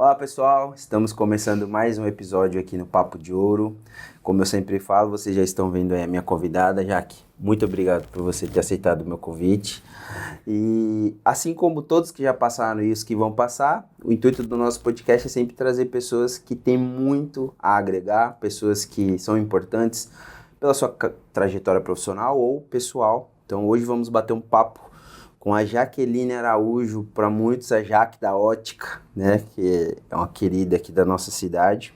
Olá pessoal, estamos começando mais um episódio aqui no Papo de Ouro. Como eu sempre falo, vocês já estão vendo aí a minha convidada, Jaque. Muito obrigado por você ter aceitado o meu convite. E assim como todos que já passaram e os que vão passar, o intuito do nosso podcast é sempre trazer pessoas que têm muito a agregar, pessoas que são importantes pela sua trajetória profissional ou pessoal. Então hoje vamos bater um papo com a Jaqueline Araújo, para muitos a Jaque da Ótica, né, que é uma querida aqui da nossa cidade.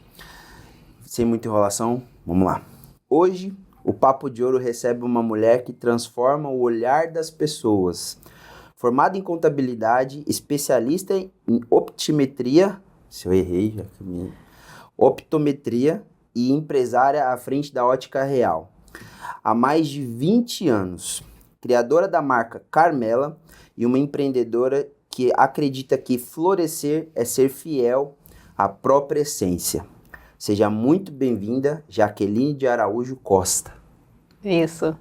Sem muita enrolação, vamos lá. Hoje, o Papo de Ouro recebe uma mulher que transforma o olhar das pessoas. Formada em contabilidade, especialista em optometria, se eu errei, optometria e empresária à frente da Ótica Real. Há mais de 20 anos. Criadora da marca Carmela e uma empreendedora que acredita que florescer é ser fiel à própria essência. Seja muito bem-vinda, Jaqueline de Araújo Costa. Isso.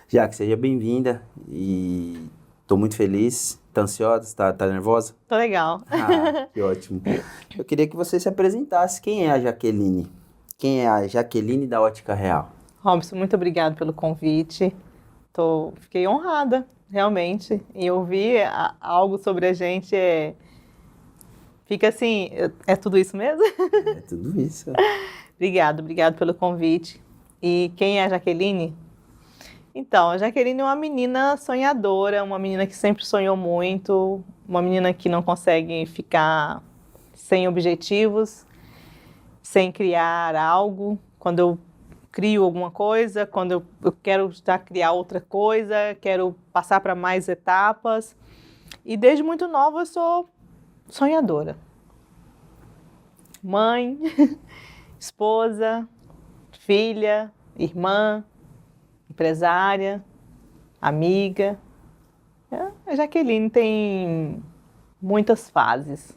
Jaque, seja bem-vinda e estou muito feliz. Tá ansiosa? Tá nervosa? Tô legal. Que ótimo. Eu queria que você se apresentasse. Quem é a Jaqueline? Quem é a Jaqueline da Ótica Real? Robson, muito obrigado pelo convite. Fiquei honrada, realmente, em ouvir algo sobre a gente. Fica assim, é tudo isso mesmo? É tudo isso. Obrigado pelo convite. E quem é a Jaqueline? Então, a Jaqueline é uma menina sonhadora, uma menina que sempre sonhou muito, uma menina que não consegue ficar sem objetivos, sem criar algo. Quando eu crio alguma coisa, quando eu quero já criar outra coisa, quero passar para mais etapas. E desde muito nova eu sou sonhadora. Mãe, esposa, filha, irmã, empresária, amiga. A Jaqueline tem muitas fases,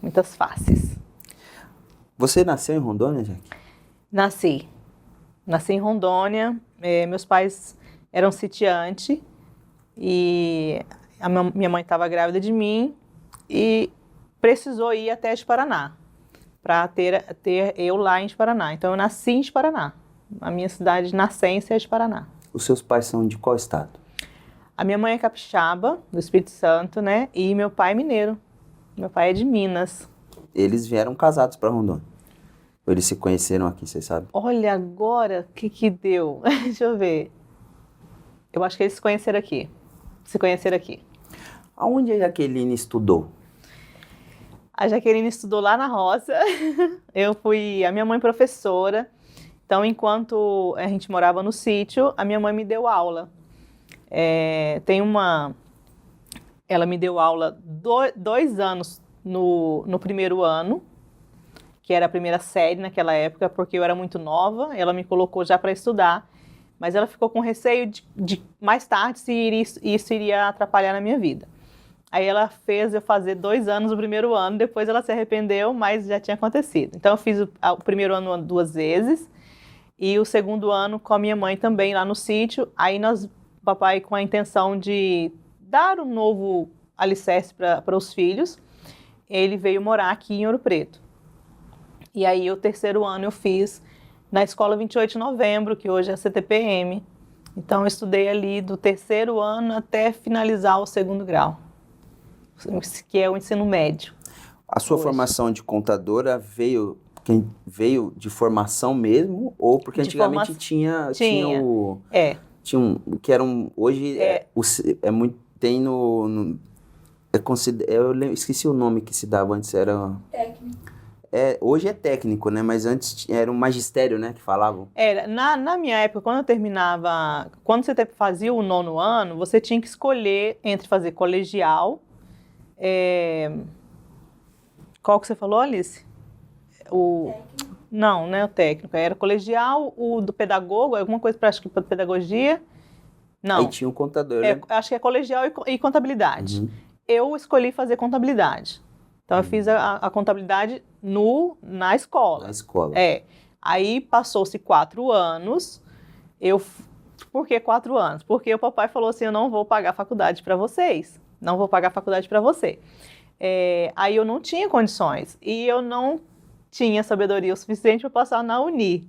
muitas faces. Você nasceu em Rondônia, Jaque? Nasci em Rondônia, meus pais eram sitiantes e minha mãe estava grávida de mim e precisou ir até Paraná para ter eu lá em Paraná. Então eu nasci em Paraná, a minha cidade de nascença é de Paraná. Os seus pais são de qual estado? A minha mãe é capixaba, do Espírito Santo, né? E meu pai é mineiro, meu pai é de Minas. Eles vieram casados para Rondônia? Ou eles se conheceram aqui, você sabe? Olha, agora, o que deu? Deixa eu ver. Eu acho que eles se conheceram aqui. Aonde a Jaqueline estudou? A Jaqueline estudou lá na roça. A minha mãe professora. Então, enquanto a gente morava no sítio, a minha mãe me deu aula. Ela me deu aula 2 anos no primeiro ano, que era a primeira série naquela época, porque eu era muito nova, ela me colocou já para estudar, mas ela ficou com receio de mais tarde se isso iria atrapalhar na minha vida. Aí ela fez eu fazer 2 anos no primeiro ano, depois ela se arrependeu, mas já tinha acontecido. Então eu fiz o primeiro ano 2 vezes, e o segundo ano com a minha mãe também lá no sítio. Aí papai, com a intenção de dar um novo alicerce para os filhos, ele veio morar aqui em Ouro Preto. E aí o terceiro ano eu fiz na Escola 28 de Novembro, que hoje é a CTPM. Então eu estudei ali do terceiro ano até finalizar o segundo grau, que é o ensino médio. A sua formação de contadora veio de formação mesmo? Ou porque antigamente tinha o... Tinha um... Que era um... Hoje é muito... Tem no eu esqueci o nome que se dava antes, era... Técnico. Hoje é técnico, né? Mas antes era um magistério, né? Que falavam. Na minha época, quando você fazia o 9º ano, você tinha que escolher entre fazer colegial. Qual que você falou, Alice? Não é o técnico. Era colegial, o do pedagogo, alguma coisa para pedagogia. Não. Aí tinha o contador. Acho que é colegial e contabilidade. Uhum. Eu escolhi fazer contabilidade. Então, eu fiz a contabilidade na escola. Na escola. Aí, passou-se 4 anos. Por que 4 anos? Porque o papai falou assim, eu não vou pagar a faculdade para vocês. não vou pagar a faculdade para você. Aí eu não tinha condições e eu não tinha sabedoria o suficiente para passar na Uni,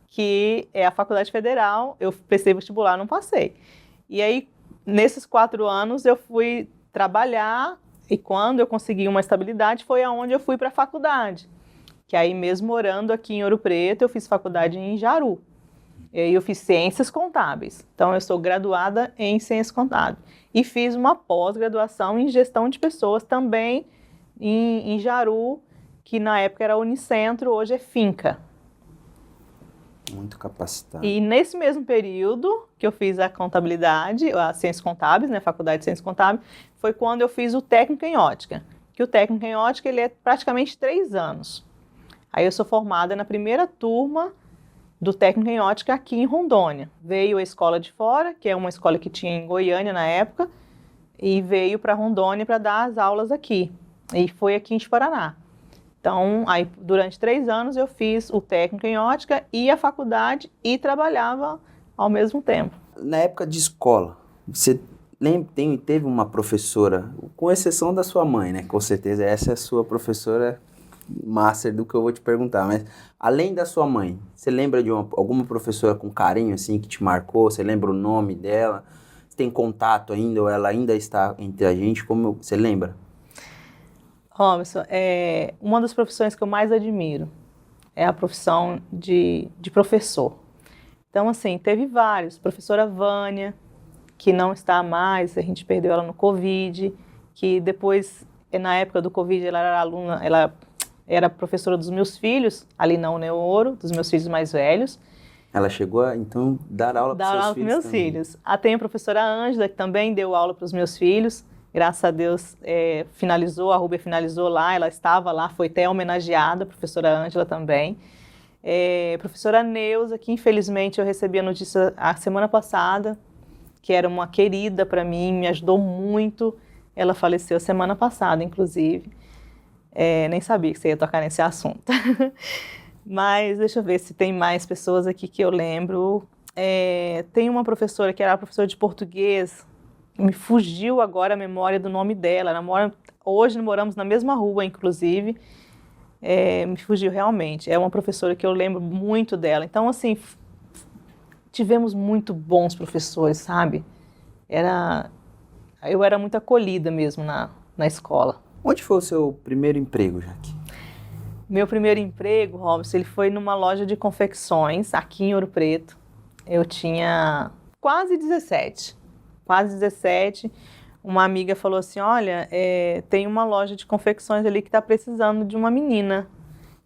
que é a faculdade federal. Eu prestei vestibular, não passei. E aí, nesses 4 anos, eu fui trabalhar e quando eu consegui uma estabilidade foi aonde eu fui para a faculdade. Que aí, mesmo morando aqui em Ouro Preto, eu fiz faculdade em Jaru. E aí eu fiz Ciências Contábeis. Então, eu sou graduada em Ciências Contábeis. E fiz uma pós-graduação em Gestão de Pessoas também em Jaru, que na época era Unicentro, hoje é Finca. Muito capacitado. E nesse mesmo período que eu fiz a contabilidade, a Ciências Contábeis, né, Faculdade de Ciências Contábeis, foi quando eu fiz o técnico em ótica. Que o técnico em ótica, ele é praticamente 3 anos. Aí eu sou formada na primeira turma do técnico em ótica aqui em Rondônia. Veio a escola de fora, que é uma escola que tinha em Goiânia na época, e veio para Rondônia para dar as aulas aqui. E foi aqui em Paraná. Então, aí, durante 3 anos eu fiz o técnico em ótica e a faculdade e trabalhava ao mesmo tempo. Na época de escola, você teve uma professora, com exceção da sua mãe, né? Com certeza essa é a sua professora master do que eu vou te perguntar. Mas além da sua mãe, você lembra de alguma professora com carinho assim que te marcou? Você lembra o nome dela? Você tem contato ainda ou ela ainda está entre a gente? Você lembra? Robson, uma das profissões que eu mais admiro é a profissão de professor. Então, assim, teve vários. Professora Vânia, que não está mais, a gente perdeu ela no Covid, que depois, na época do Covid, ela era aluna, ela era professora dos meus filhos, ali na Uneoro, dos meus filhos mais velhos. Ela chegou a, então, dar aula para os seus filhos meus também. filhos. Tem a professora Ângela, que também deu aula para os meus filhos. Graças a Deus, a Rúbia finalizou lá, ela estava lá, foi até homenageada, a professora Ângela também. Professora Neuza, que infelizmente eu recebi a notícia a semana passada, que era uma querida para mim, me ajudou muito. Ela faleceu semana passada, inclusive. Nem sabia que você ia tocar nesse assunto. Mas deixa eu ver se tem mais pessoas aqui que eu lembro. Tem uma professora que era professora de português, me fugiu agora a memória do nome dela. Hoje moramos na mesma rua, inclusive. Me fugiu realmente. É uma professora que eu lembro muito dela. Então, assim, tivemos muito bons professores, sabe? Eu era muito acolhida mesmo na escola. Onde foi o seu primeiro emprego, Jaque? Meu primeiro emprego, Robson, ele foi numa loja de confecções aqui em Ouro Preto. Eu tinha quase 17. Uma amiga falou assim, olha, tem uma loja de confecções ali que está precisando de uma menina.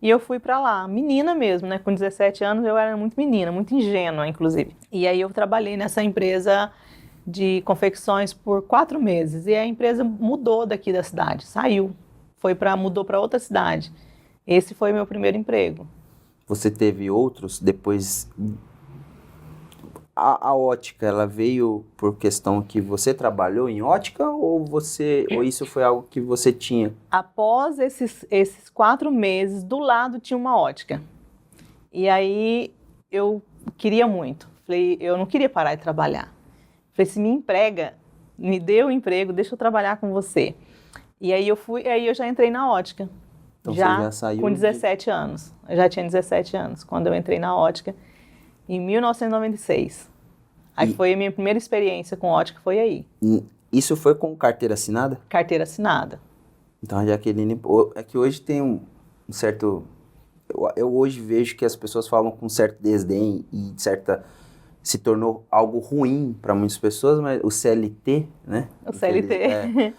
E eu fui para lá, menina mesmo, né? Com 17 anos eu era muito menina, muito ingênua, inclusive. E aí eu trabalhei nessa empresa de confecções por 4 meses. E a empresa mudou daqui da cidade, saiu, mudou para outra cidade. Esse foi meu primeiro emprego. Você teve outros depois? A ótica, ela veio por questão que você trabalhou em ótica ou isso foi algo que você tinha? Após esses 4 meses, do lado tinha uma ótica. E aí eu queria muito. Falei, eu não queria parar de trabalhar. Falei, se me emprega, me dê o emprego, deixa eu trabalhar com você. E aí eu já entrei na ótica. Então você já saiu com 17 anos. Eu já tinha 17 anos quando eu entrei na ótica. Em 1996. Aí foi a minha primeira experiência com ótica, foi aí. Isso foi com carteira assinada? Carteira assinada. Então a Jaqueline, é que hoje tem um certo... Eu hoje vejo que as pessoas falam com certo desdém e se tornou algo ruim para muitas pessoas, mas o CLT, né? O CLT.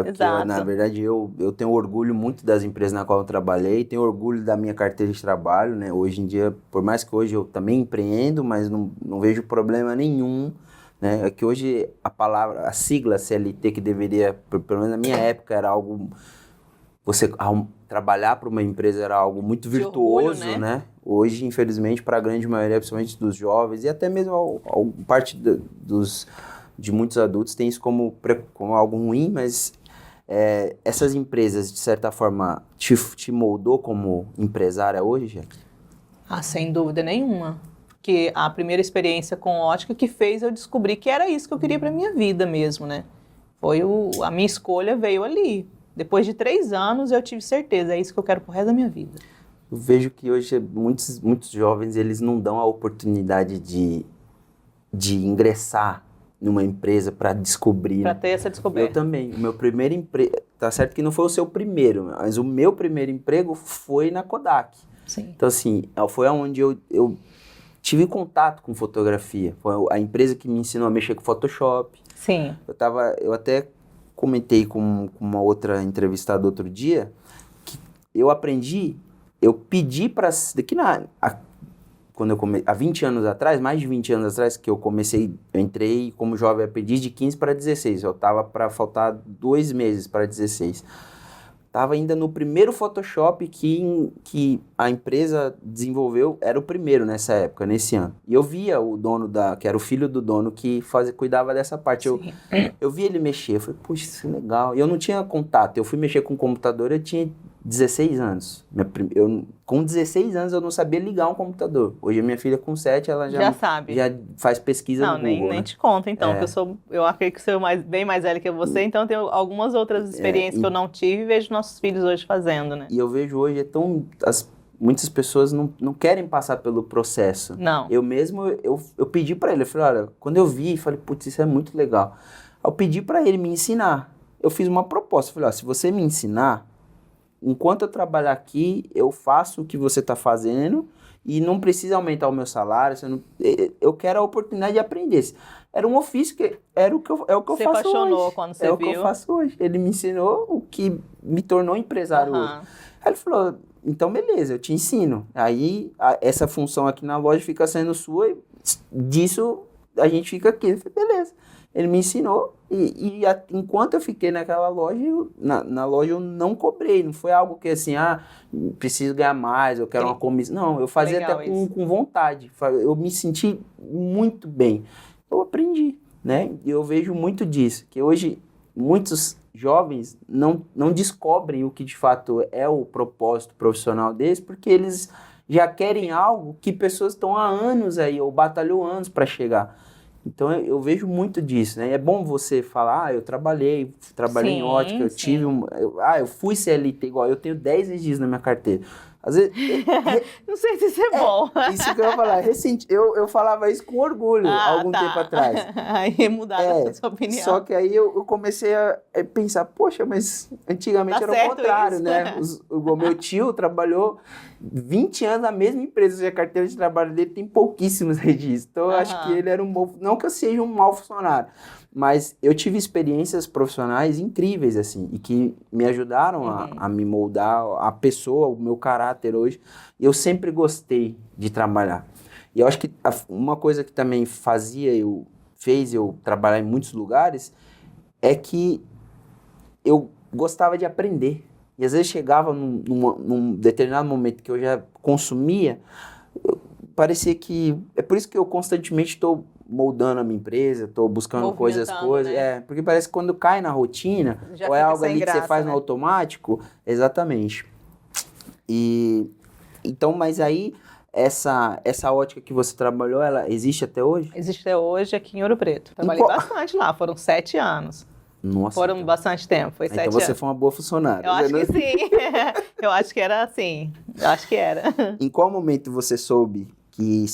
Exato. Na verdade, eu tenho orgulho muito das empresas na qual eu trabalhei, tenho orgulho da minha carteira de trabalho, né? Hoje em dia, por mais que hoje eu também empreendo, mas não vejo problema nenhum, né? É que hoje a sigla CLT, que deveria, pelo menos na minha época, era algo... trabalhar para uma empresa era algo muito virtuoso, orgulho, né? Hoje, infelizmente, para a grande maioria, principalmente dos jovens e até mesmo parte de muitos adultos tem isso como algo ruim, mas essas empresas, de certa forma, te moldou como empresária hoje, Jaque? Sem dúvida nenhuma. Porque a primeira experiência com ótica que fez eu descobrir que era isso que eu queria para minha vida mesmo, né? A minha escolha veio ali. Depois de 3 anos, eu tive certeza, é isso que eu quero pro resto da minha vida. Eu vejo que hoje muitos jovens, eles não dão a oportunidade de ingressar numa empresa para descobrir. Para ter essa descoberta. Eu também. O meu primeiro emprego, tá certo que não foi o seu primeiro, mas o meu primeiro emprego foi na Kodak. Sim. Então, assim, foi onde eu tive contato com fotografia. Foi a empresa que me ensinou a mexer com Photoshop. Sim. Eu até comentei com uma outra entrevistada outro dia, que eu pedi para... Quando há 20 anos atrás, mais de 20 anos atrás, que eu entrei como jovem aprendiz de 15 para 16. Eu estava para faltar 2 meses para 16. Estava ainda no primeiro Photoshop que a empresa desenvolveu, era o primeiro nessa época, nesse ano. E eu via o dono que era o filho do dono, que cuidava dessa parte. Eu vi ele mexer, eu falei, puxa, isso é legal. E eu não tinha contato, eu fui mexer com o computador, eu tinha 16 anos. Com 16 anos eu não sabia ligar um computador. Hoje a minha filha com 7, ela já sabe. Já faz pesquisa no Google. Não, nem te conta então, porque eu acredito que sou bem mais velha que você, então eu tenho algumas outras experiências que eu não tive e vejo nossos filhos hoje fazendo, né? E eu vejo hoje, muitas pessoas não querem passar pelo processo. Não. Eu mesmo, eu pedi pra ele, eu falei, olha, quando eu vi, falei, putz, isso é muito legal. Eu pedi pra ele me ensinar. Eu fiz uma proposta, falei, ó, se você me ensinar, enquanto eu trabalhar aqui, eu faço o que você está fazendo e não precisa aumentar o meu salário. Eu quero a oportunidade de aprender. Era um ofício que é o que eu faço hoje. Você apaixonou quando você viu? É o que eu faço hoje. Ele me ensinou o que me tornou empresário hoje. Aí ele falou, então beleza, eu te ensino. Aí essa função aqui na loja fica sendo sua e disso a gente fica aqui. Eu falei, beleza. Ele me ensinou enquanto eu fiquei naquela loja, na loja eu não cobrei. Não foi algo que assim, preciso ganhar mais, eu quero uma comissão. Não, eu fazia até com vontade. Eu me senti muito bem. Eu aprendi, né? E eu vejo muito disso, que hoje muitos jovens não descobrem o que de fato é o propósito profissional deles, porque eles já querem algo que pessoas estão há anos aí, ou batalhou anos para chegar. Então, eu vejo muito disso, né? É bom você falar, eu trabalhei em ótica, eu tive eu fui CLT igual, eu tenho 10 registros na minha carteira. Às vezes... não sei se isso é bom. Isso que eu ia falar. Eu falava isso com orgulho, algum tempo atrás. Aí mudaram a sua opinião. Só que aí eu comecei a pensar, poxa, mas antigamente era o contrário, né? O meu tio trabalhou 20 anos na mesma empresa, a carteira de trabalho dele tem pouquíssimos registros. Então, eu acho que ele era um bom... Não que eu seja um mau funcionário, mas eu tive experiências profissionais incríveis, assim, e que me ajudaram a me moldar a pessoa, o meu caráter hoje. E eu sempre gostei de trabalhar. E eu acho que uma coisa que também fez eu trabalhar em muitos lugares é que eu gostava de aprender. E às vezes chegava num determinado momento que eu já consumia, parecia que... É por isso que eu constantemente estou moldando a minha empresa, estou buscando coisas, né? Porque parece que quando cai na rotina, já ou é algo ali graça, que você faz, né, no automático, exatamente. Então, mas aí, essa ótica que você trabalhou, ela existe até hoje? Existe até hoje aqui em Ouro Preto. Trabalhei bastante lá, foram 7 anos. Nossa, foram bastante tempo, foi 7 anos. Então você foi uma boa funcionária. Eu acho que sim. Eu acho que era assim. Eu acho que era. Em qual momento você soube que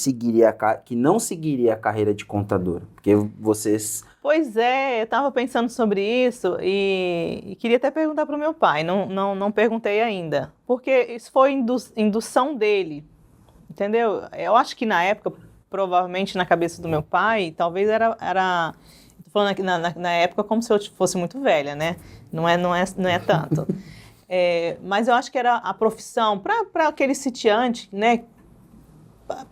não seguiria a carreira de contadora? Porque vocês... Pois é, eu estava pensando sobre isso e queria até perguntar para o meu pai. Não perguntei ainda. Porque isso foi indução dele. Entendeu? Eu acho que na época, provavelmente na cabeça do meu pai, talvez era falando aqui na época como se eu fosse muito velha, né? Não é tanto. Mas eu acho que era a profissão, para aquele sitiante, né?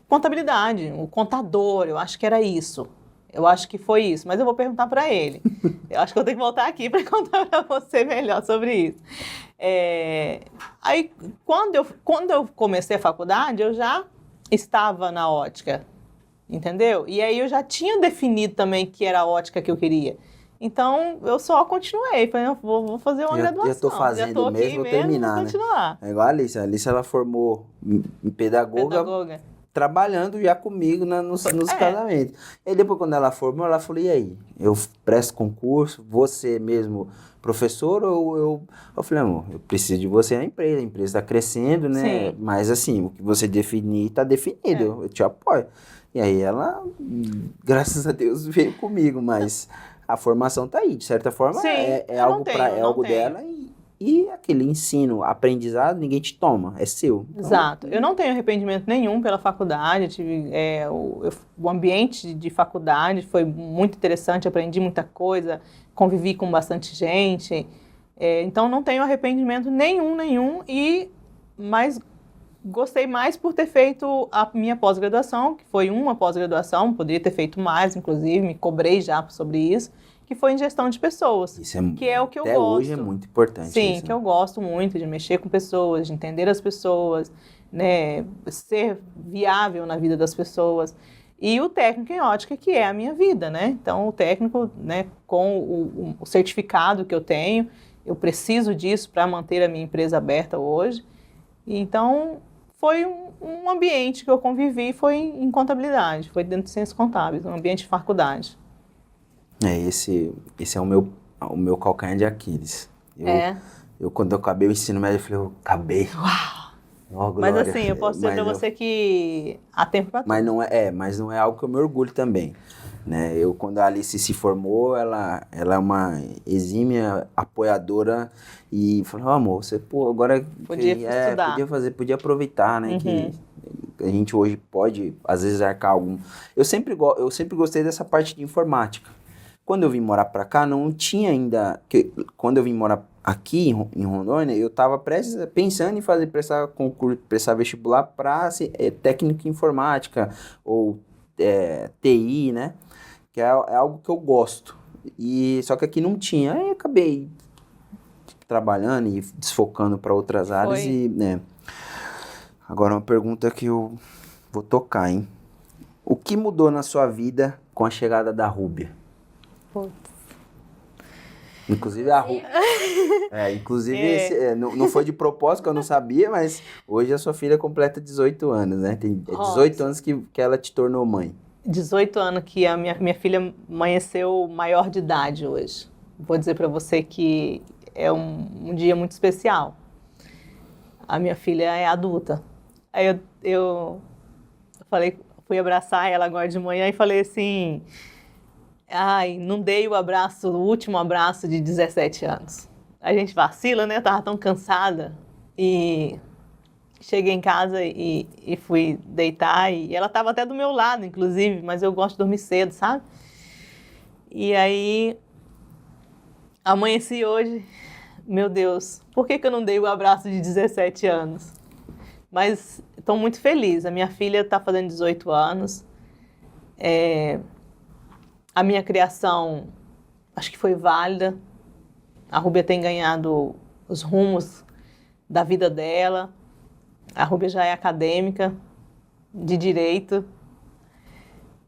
Contabilidade, o contador, eu acho que era isso. Eu acho que foi isso, mas eu vou perguntar para ele. Eu acho que eu tenho que voltar aqui para contar para você melhor sobre isso. Aí, quando eu comecei a faculdade, eu já estava na ótica. Entendeu? E aí eu já tinha definido também que era a ótica que eu queria. Então, eu só continuei. Falei, vou fazer uma graduação. Já estou fazendo mesmo, vou terminar, vou continuar. É igual a Alice. A Alice, ela formou em pedagoga. trabalhando já comigo nos casamentos. E depois, quando ela formou, ela falou, e aí? Eu presto concurso, você mesmo professor, ou eu falei, amor, eu preciso de você na empresa, a empresa está crescendo, né? Sim. Mas assim, o que você definir está definido, eu te apoio. E aí ela, graças a Deus, veio comigo, mas a formação tá aí, de certa forma, Sim, é eu não tenho, é não algo tenho. dela e aquele ensino, aprendizado, ninguém te toma, é seu. Então, Exato. Eu não tenho arrependimento nenhum pela faculdade. O ambiente de faculdade foi muito interessante, aprendi muita coisa, convivi com bastante gente. Então, não tenho arrependimento nenhum. Mas gostei mais por ter feito a minha pós-graduação, que foi uma pós-graduação, poderia ter feito mais, inclusive, me cobrei já sobre isso, que foi em gestão de pessoas, isso que é o que eu até gosto. hoje é muito importante. Sim, isso, que né? eu gosto muito de mexer com pessoas, de entender as pessoas, né, ser viável na vida das pessoas. E o técnico em ótica, que é a minha vida, né? Então, o técnico, né, com o certificado que eu tenho, eu preciso disso para manter a minha empresa aberta hoje. Então, foi um ambiente que eu convivi, foi em contabilidade, foi dentro de ciências contábeis, um ambiente de faculdade. Esse é o meu calcanhar de Aquiles. Quando eu acabei o ensino médio, eu falei, eu acabei. Uau! Oh, Mas glória. assim, eu posso dizer para você que há tempo para tudo. Mas não é algo que eu me orgulho também. Né? Quando a Alice se formou, ela é uma exímia apoiadora e falou, amor, você agora podia estudar. Podia aproveitar, né? Que a gente hoje pode, às vezes, arcar algum... Eu sempre gostei dessa parte de informática. Quando eu vim morar pra cá, não tinha ainda... Quando eu vim morar aqui em Rondônia, eu estava pensando em prestar concurso, prestar vestibular para técnico em informática ou TI, né? Que é algo que eu gosto. Só que aqui não tinha. Aí eu acabei trabalhando e desfocando para outras áreas. Né? Agora uma pergunta que eu vou tocar, hein? O que mudou na sua vida com a chegada da Rúbia? Inclusive a Rúbia. Não foi de propósito, que eu não sabia, mas hoje a sua filha completa 18 anos, né? Tem 18 anos que ela te tornou mãe. 18 anos que a minha filha amanheceu maior de idade hoje. Vou dizer para você que é um dia muito especial. A minha filha é adulta. Aí eu falei, fui abraçar ela agora de manhã e falei assim, ai, não dei o último abraço de 17 anos. A gente vacila, né? Eu tava tão cansada e cheguei em casa e fui deitar e ela estava até do meu lado, inclusive, mas eu gosto de dormir cedo, sabe? E aí, amanheci hoje, meu Deus, por que eu não dei o abraço de 17 anos? Mas estou muito feliz, a minha filha está fazendo 18 anos, a minha criação acho que foi válida, a Rúbia tem ganhado os rumos da vida dela. A Rúbia já é acadêmica, de direito,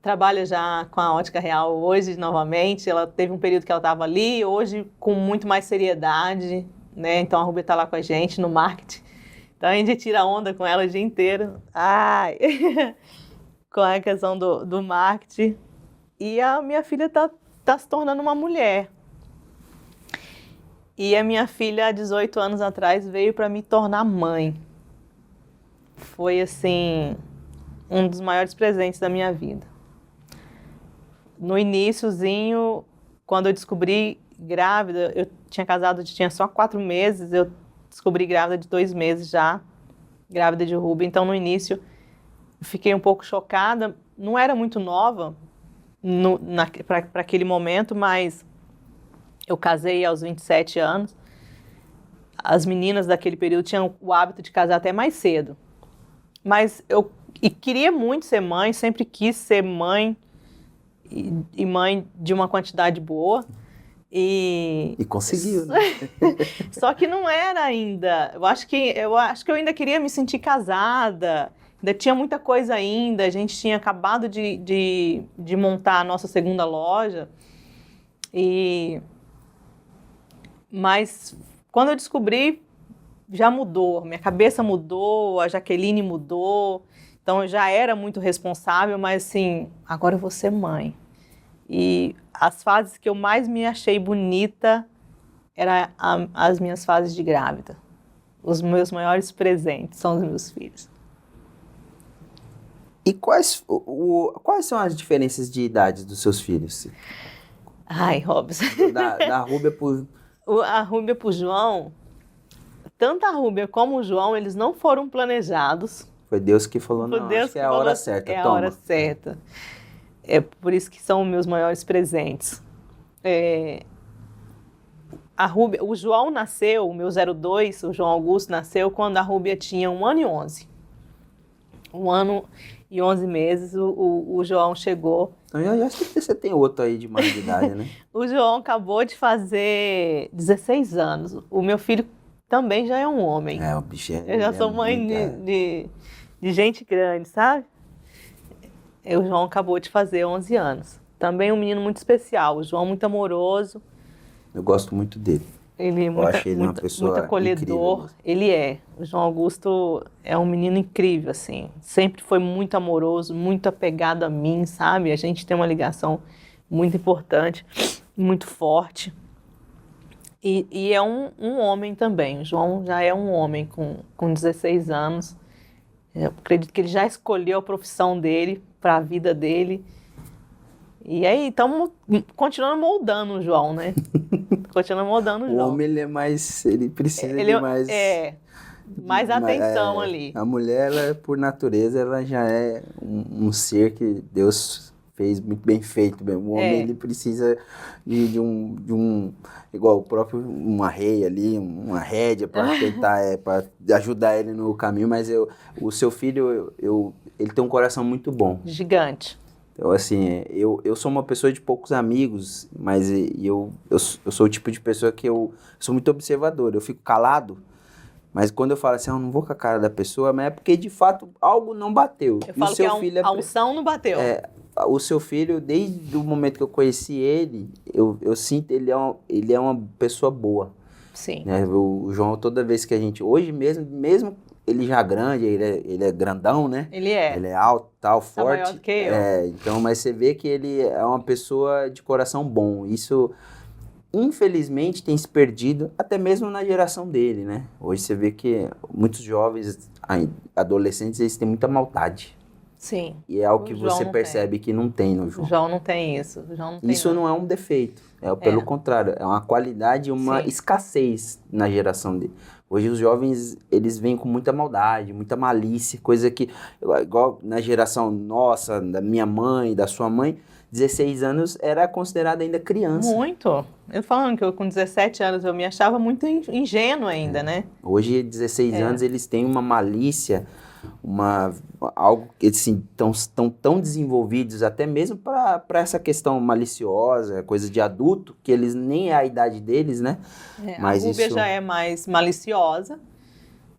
trabalha já com a ótica real hoje novamente. Ela teve um período que ela estava ali, hoje com muito mais seriedade, né? Então a Rúbia está lá com a gente no marketing. Então a gente tira onda com ela o dia inteiro. Ai! Com a questão do marketing. E a minha filha tá se tornando uma mulher. E a minha filha, há 18 anos atrás, veio para me tornar mãe. Foi, assim, um dos maiores presentes da minha vida. No iniciozinho, quando eu descobri grávida, eu tinha casado, tinha só 4 meses, eu descobri grávida de 2 meses já, grávida de Rúbia. Então, no início, eu fiquei um pouco chocada. Não era muito nova para aquele momento, mas eu casei aos 27 anos. As meninas daquele período tinham o hábito de casar até mais cedo. Mas eu queria muito ser mãe, sempre quis ser mãe e mãe de uma quantidade boa. E conseguiu, né? Só que não era ainda. Eu acho que eu ainda queria me sentir casada. Ainda tinha muita coisa ainda. A gente tinha acabado de montar a nossa segunda loja. Mas quando eu descobri, já mudou. Minha cabeça mudou, a Jaqueline mudou. Então, eu já era muito responsável, mas assim, agora eu vou ser mãe. E as fases que eu mais me achei bonita eram as minhas fases de grávida. Os meus maiores presentes são os meus filhos. E quais são as diferenças de idade dos seus filhos? Ai, Robson. Da Rúbia pro... A Rúbia pro João, tanto a Rúbia como o João, eles não foram planejados. Foi Deus que falou, não, Deus acho que é a hora certa, é toma. a hora certa. É por isso que são meus maiores presentes. A Rúbia, o João nasceu, o meu 02, o João Augusto nasceu quando a Rúbia tinha 1 ano e 11. 1 ano e 11 meses, o João chegou. Então, eu acho que você tem outro aí de mais de idade, né? O João acabou de fazer 16 anos. O meu filho também já é um homem. O bicho Eu já sou mãe de gente grande, sabe? O João acabou de fazer 11 anos. Também um menino muito especial. O João muito amoroso. Eu gosto muito dele. Ele é Eu achei ele uma pessoa muito acolhedor. incrível. Ele é. O João Augusto é um menino incrível, assim. Sempre foi muito amoroso, muito apegado a mim, sabe? A gente tem uma ligação muito importante, muito forte. E é um homem também. O João já é um homem com 16 anos. Eu acredito que ele já escolheu a profissão dele para a vida dele. E aí, estamos continuando moldando o João, né? Continuando moldando o João. O homem, ele precisa de mais... mais atenção ali. A mulher, ela, por natureza, ela já é um ser que Deus fez muito bem feito mesmo. O homem, ele precisa de um... Igual o próprio, uma rei ali, uma rédea para tentar, para ajudar ele no caminho. Mas o seu filho, ele tem um coração muito bom. Gigante. Então, assim, eu sou uma pessoa de poucos amigos, mas eu sou o tipo de pessoa que eu sou muito observador. Eu fico calado, mas quando eu falo assim, eu não vou com a cara da pessoa, mas é porque, de fato, algo não bateu. Eu falo que a unção não bateu. O seu filho, desde o momento que eu conheci ele, eu sinto ele é uma pessoa boa. Sim. Né? O João, toda vez que a gente... Hoje mesmo ele já grande, ele é grandão, né? Ele é. Ele é alto, tal, forte. Tá maior do que eu. Então, mas você vê que ele é uma pessoa de coração bom. Isso, infelizmente, tem se perdido até mesmo na geração dele, né? Hoje você vê que muitos jovens, adolescentes, eles têm muita maldade. Sim. E é algo que você percebe que não tem no João. O João não tem isso. Isso não é um defeito. Pelo contrário, é uma qualidade e uma escassez na geração dele. Hoje os jovens, eles vêm com muita maldade, muita malícia, coisa que, igual na geração nossa, da minha mãe, da sua mãe, 16 anos era considerada ainda criança. Muito. Eu falando que eu com 17 anos eu me achava muito ingênua ainda, né? Hoje, 16 anos, eles têm uma malícia, algo que assim, estão tão desenvolvidos, até mesmo para essa questão maliciosa, coisa de adulto, que eles nem é a idade deles, né? Mas a Rúbia já é mais maliciosa.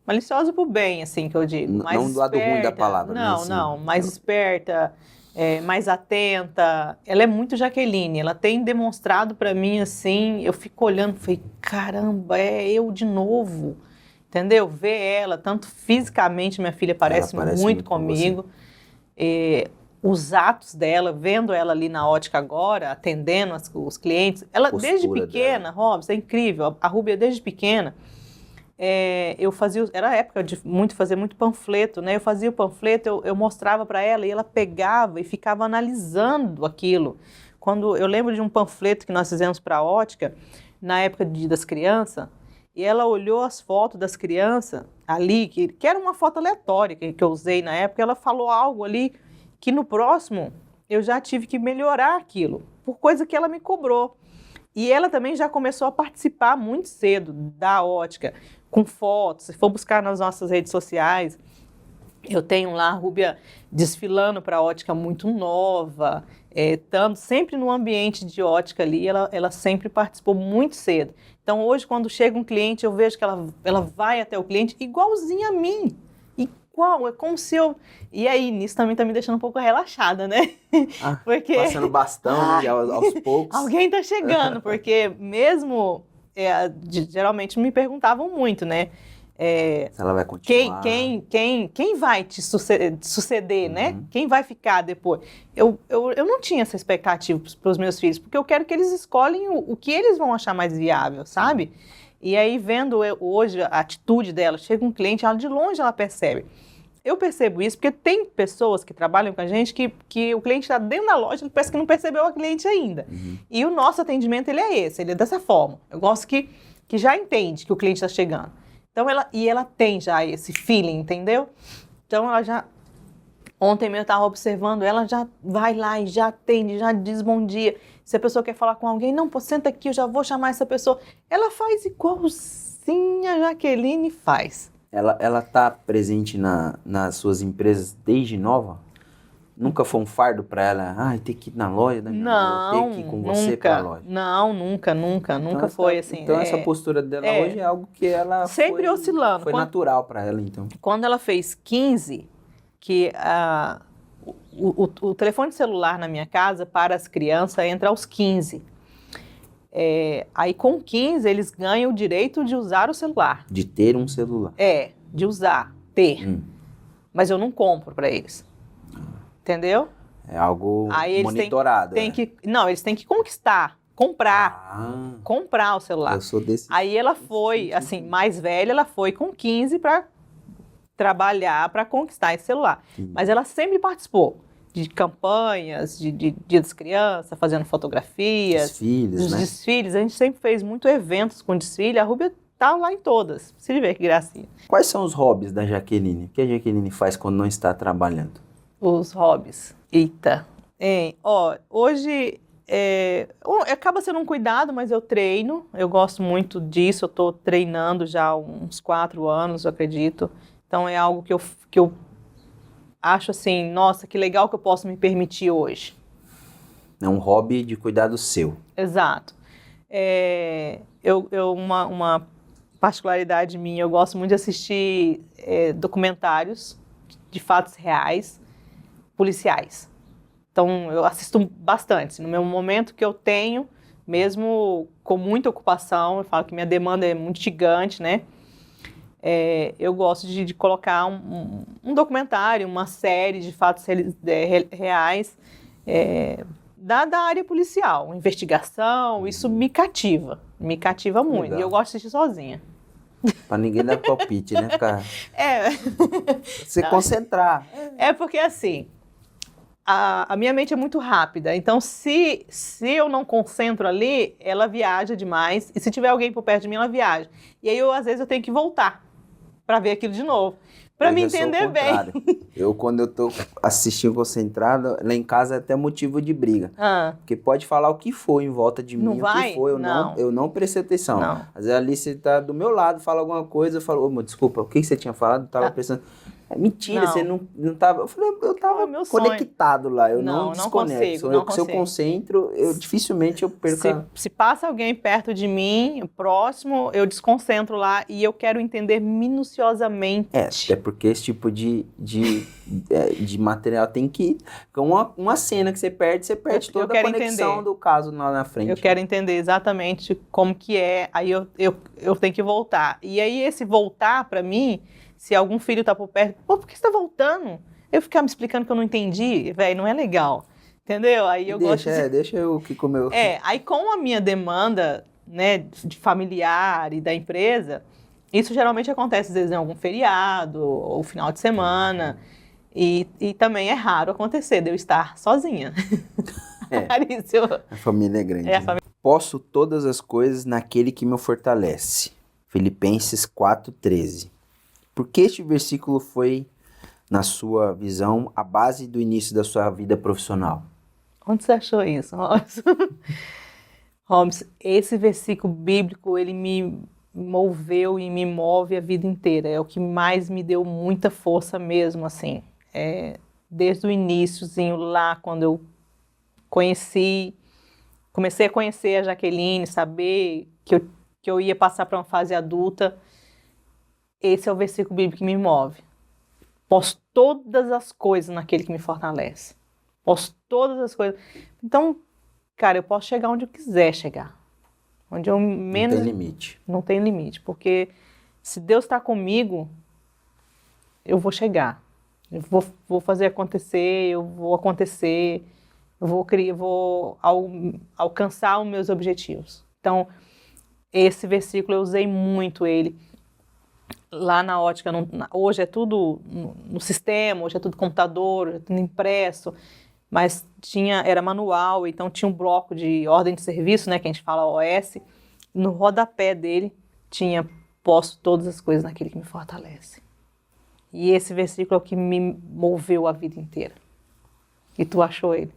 Maliciosa pro bem, assim, que eu digo. Mais não do lado ruim da palavra. Não, mais esperta, mais atenta. Ela é muito Jaqueline, ela tem demonstrado para mim, assim, eu fico olhando e falei, caramba, é eu de novo. Entendeu? Ver ela, tanto fisicamente, minha filha parece muito comigo. Os atos dela, vendo ela ali na ótica agora, atendendo os clientes. Ela, desde pequena, Robson, é incrível. A Rúbia, desde pequena, eu fazia... Era a época de fazer muito panfleto, né? Eu fazia o panfleto, eu mostrava para ela e ela pegava e ficava analisando aquilo. Eu lembro de um panfleto que nós fizemos para a ótica, na época das crianças, e ela olhou as fotos das crianças ali, que era uma foto aleatória que eu usei na época, ela falou algo ali que no próximo eu já tive que melhorar aquilo, por coisa que ela me cobrou. E ela também já começou a participar muito cedo da ótica, com fotos. Se for buscar nas nossas redes sociais, eu tenho lá a Rúbia desfilando para a ótica muito nova, estando sempre no ambiente de ótica ali, ela sempre participou muito cedo. Então, hoje, quando chega um cliente, eu vejo que ela vai até o cliente igualzinha a mim. Igual, é como se eu... E aí, nisso também tá me deixando um pouco relaxada, né? Porque... Passando bastão, né, aos poucos. Alguém tá chegando, porque mesmo... geralmente me perguntavam muito, né? Se ela vai continuar. Quem vai te suceder, né? Quem vai ficar depois? Eu não tinha essa expectativa para os meus filhos, porque eu quero que eles escolhem o que eles vão achar mais viável, sabe? E aí, vendo hoje a atitude dela, chega um cliente, ela de longe ela percebe. Eu percebo isso porque tem pessoas que trabalham com a gente que o cliente está dentro da loja, ele parece que não percebeu a cliente ainda. E o nosso atendimento, ele é esse, ele é dessa forma. Eu gosto que já entende que o cliente está chegando. Então, ela tem já esse feeling, entendeu? Então, ela já... Ontem mesmo eu estava observando, ela já vai lá e já atende, já diz bom dia. Se a pessoa quer falar com alguém, não, pô, senta aqui, eu já vou chamar essa pessoa. Ela faz igualzinho a Jaqueline faz. Ela tá presente nas suas empresas desde nova? Nunca foi um fardo para ela? Ter que ir na loja da minha mãe, ter que ir com você para a loja? Não, nunca foi assim. Então essa postura dela hoje é algo que ela sempre oscilando. Foi natural para ela, então. Quando ela fez 15, que o telefone celular na minha casa para as crianças entra aos 15. Aí com 15 eles ganham o direito de usar o celular. De ter um celular. De usar, ter. Mas eu não compro para eles. Entendeu? É algo aí monitorado. Eles têm que comprar o celular. Eu sou desse. Aí ela foi, assim, mais velha, ela foi com 15 para trabalhar, para conquistar esse celular. Mas ela sempre participou de campanhas, de Dia das Crianças, fazendo fotografias. Desfiles, né? Desfiles. A gente sempre fez muitos eventos com desfile. A Rúbia tá lá em todas. Você vê que gracinha. Quais são os hobbies da Jaqueline? O que a Jaqueline faz quando não está trabalhando? Os hobbies. Eita. Hoje acaba sendo um cuidado, mas eu treino. Eu gosto muito disso. Eu estou treinando já há uns 4 anos, eu acredito. Então é algo que eu acho assim, nossa, que legal que eu posso me permitir hoje. É um hobby de cuidado seu. Exato. Uma particularidade minha, eu gosto muito de assistir documentários de fatos reais, policiais. Então, eu assisto bastante. No meu momento que eu tenho, mesmo com muita ocupação, eu falo que minha demanda é muito gigante, né? Eu gosto de colocar um documentário, uma série de fatos reais da área policial, investigação, isso me cativa muito. Legal. E eu gosto de assistir sozinha. Pra ninguém dar palpite, né? Se concentrar. Porque assim, a minha mente é muito rápida, então se eu não concentro ali, ela viaja demais, e se tiver alguém por perto de mim, ela viaja. E aí, às vezes, eu tenho que voltar para ver aquilo de novo, para me entender bem. Quando eu tô assistindo concentrado, lá em casa é até motivo de briga. Porque pode falar o que for em volta de mim, o que for, eu não prestei atenção. Não. Às vezes ali você tá do meu lado, fala alguma coisa, eu falo, desculpa, o que você tinha falado? Eu tava pensando... Mentira, você não tava... Eu falei, eu tava conectado lá, eu não desconecto. Se eu concentro, dificilmente eu perco... Se passa alguém perto de mim, próximo, eu desconcentro lá e eu quero entender minuciosamente. Até porque esse tipo de material tem que... Uma cena que você perde toda a conexão do caso lá na frente. Eu quero entender exatamente como que é, aí eu tenho que voltar. E aí esse voltar, pra mim... Se algum filho tá por perto, por que você tá voltando? Eu ficar me explicando que eu não entendi, velho, não é legal. Entendeu? Aí eu gosto de... Deixa eu que comer. Aí com a minha demanda, né, de familiar e da empresa, isso geralmente acontece às vezes em algum feriado ou final de semana. E também é raro acontecer de eu estar sozinha. A família é grande. Posso todas as coisas naquele que me fortalece. Filipenses 4:13. Por que este versículo foi, na sua visão, a base do início da sua vida profissional? Onde você achou isso, Robson? Robson, esse versículo bíblico, ele me moveu e me move a vida inteira. É o que mais me deu muita força mesmo, assim. Desde o iniciozinho lá, quando eu comecei a conhecer a Jaqueline, saber que eu ia passar para uma fase adulta. Esse é o versículo bíblico que me move. Posso todas as coisas naquele que me fortalece. Posso todas as coisas. Então, cara, eu posso chegar onde eu quiser chegar. Onde eu menos... Não tem limite. Não tem limite, porque se Deus está comigo, eu vou chegar. Eu vou fazer acontecer, eu vou acontecer, eu vou alcançar os meus objetivos. Então, esse versículo eu usei muito ele. Lá na ótica, hoje é tudo no sistema, hoje é tudo computador, é tudo impresso, mas era manual, então tinha um bloco de ordem de serviço, né, que a gente fala OS, no rodapé dele tinha posto todas as coisas naquele que me fortalece. E esse versículo é o que me moveu a vida inteira. E tu achou ele?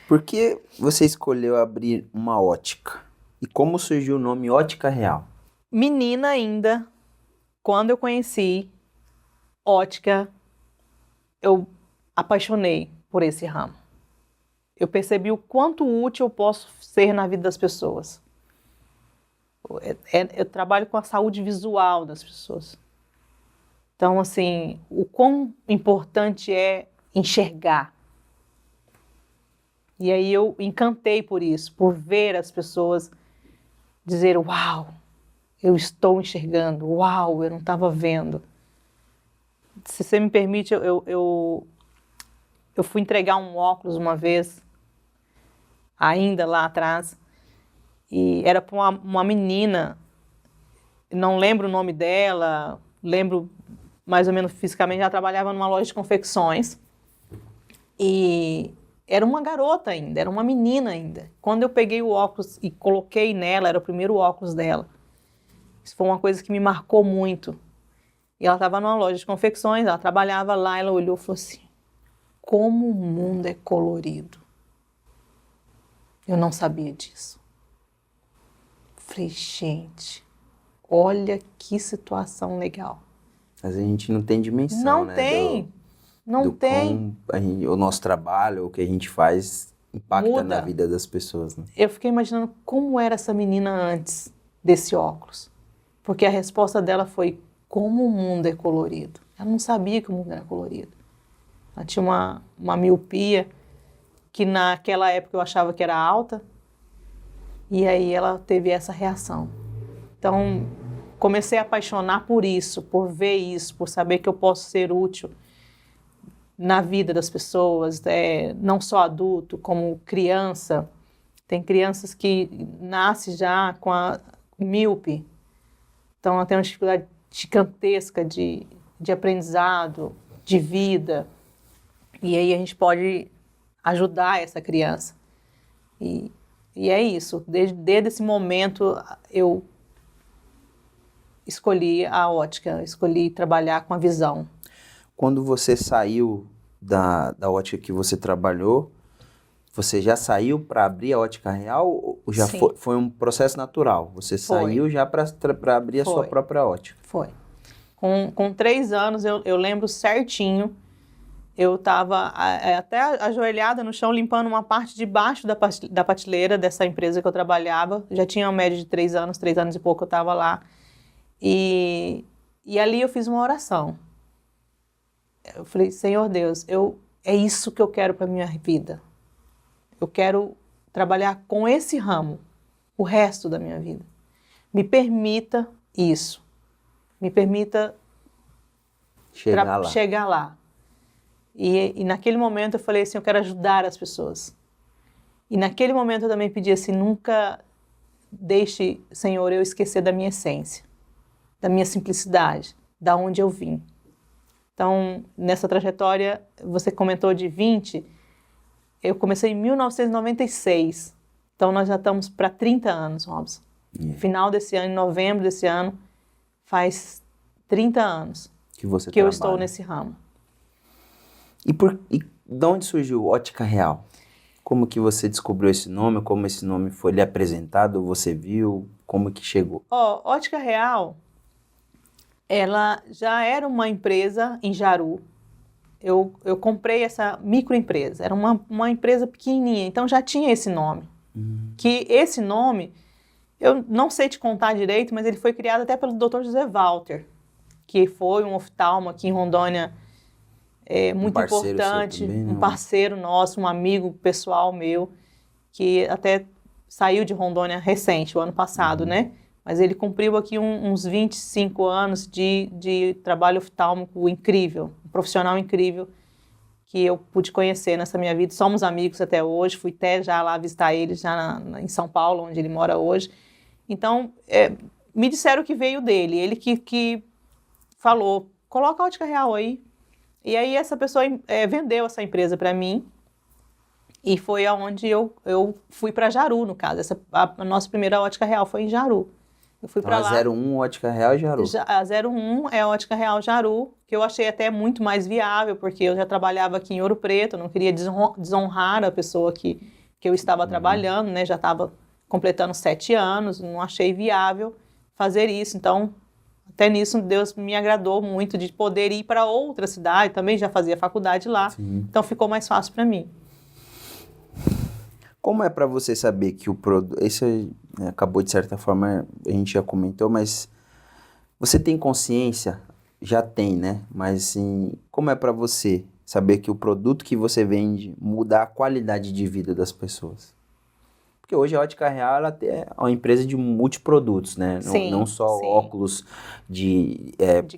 Por que você escolheu abrir uma ótica? E como surgiu o nome Ótica Real? Menina ainda, quando eu conheci ótica, eu apaixonei por esse ramo. Eu percebi o quanto útil eu posso ser na vida das pessoas. Eu trabalho com a saúde visual das pessoas. Então, assim, o quão importante é enxergar. E aí eu encantei por isso, por ver as pessoas dizer, uau, eu estou enxergando, uau, eu não estava vendo. Se você me permite, eu fui entregar um óculos uma vez, ainda lá atrás, e era para uma menina, não lembro o nome dela, lembro mais ou menos fisicamente, ela trabalhava numa loja de confecções, e era uma garota ainda, era uma menina ainda. Quando eu peguei o óculos e coloquei nela, era o primeiro óculos dela, isso foi uma coisa que me marcou muito. E ela estava numa loja de confecções, ela trabalhava lá, ela olhou e falou assim, como o mundo é colorido. Eu não sabia disso. Falei, gente, olha que situação legal. Mas a gente não tem dimensão, Não né? tem, não tem. O nosso trabalho, o que a gente faz, impacta Muda. na vida das pessoas, né? Eu fiquei imaginando como era essa menina antes desse óculos. Porque a resposta dela foi, como o mundo é colorido. Ela não sabia que o mundo era colorido. Ela tinha uma miopia que naquela época eu achava que era alta. E aí ela teve essa reação. Então, comecei a apaixonar por isso, por ver isso, por saber que eu posso ser útil na vida das pessoas, não só adulto, como criança. Tem crianças que nascem já com a míope. Então, ela tem uma dificuldade gigantesca de aprendizado, de vida. E aí a gente pode ajudar essa criança. E é isso. Desde esse momento, eu escolhi a ótica, escolhi trabalhar com a visão. Quando você saiu da ótica que você trabalhou, você já saiu para abrir a Ótica Real ou já foi um processo natural? Você saiu já para abrir a sua própria ótica? Foi. Com 3 anos, eu lembro certinho, eu estava até ajoelhada no chão, limpando uma parte de baixo da prateleira dessa empresa que eu trabalhava. Já tinha uma média de 3 anos e pouco eu estava lá. E ali eu fiz uma oração. Eu falei, Senhor Deus, é isso que eu quero para a minha vida. Eu quero trabalhar com esse ramo o resto da minha vida. Me permita isso. Me permita chegar lá. E naquele momento eu falei assim, eu quero ajudar as pessoas. E naquele momento eu também pedi assim, nunca deixe, Senhor, eu esquecer da minha essência, da minha simplicidade, da onde eu vim. Então, nessa trajetória, você comentou de 20, eu comecei em 1996. Então, nós já estamos para 30 anos, Robson. Final desse ano, em novembro desse ano, faz 30 anos que eu estou nesse ramo. E de onde surgiu Ótica Real? Como que você descobriu esse nome? Como esse nome foi lhe apresentado? Você viu? Como que chegou? Ótica Real, ela já era uma empresa em Jaru. Eu comprei essa microempresa. Era uma empresa pequenininha, então já tinha esse nome. Que esse nome, eu não sei te contar direito, mas ele foi criado até pelo Dr. José Walter, que foi um oftalmo aqui em Rondônia, muito importante, também, né? Um parceiro nosso, um amigo pessoal meu, que até saiu de Rondônia recente, o ano passado, né? mas ele cumpriu aqui uns 25 anos de trabalho oftálmico incrível, um profissional incrível, que eu pude conhecer nessa minha vida. Somos amigos até hoje, fui até já lá visitar ele, já em São Paulo, onde ele mora hoje. Então, me disseram que veio dele, ele que falou, coloca a Ótica Real aí. E aí essa pessoa vendeu essa empresa para mim, e foi aonde eu fui para Jaru, no caso. A nossa primeira Ótica Real foi em Jaru. Eu fui para lá. A 01 Ótica Real Jaru. A 01 é a Ótica Real Jaru, que eu achei até muito mais viável, porque eu já trabalhava aqui em Ouro Preto, eu não queria desonrar a pessoa que eu estava trabalhando, né? Já estava completando 7 anos, não achei viável fazer isso. Então, até nisso, Deus me agradou muito de poder ir para outra cidade, também já fazia faculdade lá, Sim. Então ficou mais fácil para mim. Como é para você saber que o produto... Esse acabou, de certa forma, a gente já comentou, mas você tem consciência? Já tem, né? Mas, assim, como é para você saber que o produto que você vende muda a qualidade de vida das pessoas? Porque hoje a Ótica Real ela é uma empresa de multiprodutos, né? Sim, não só sim. óculos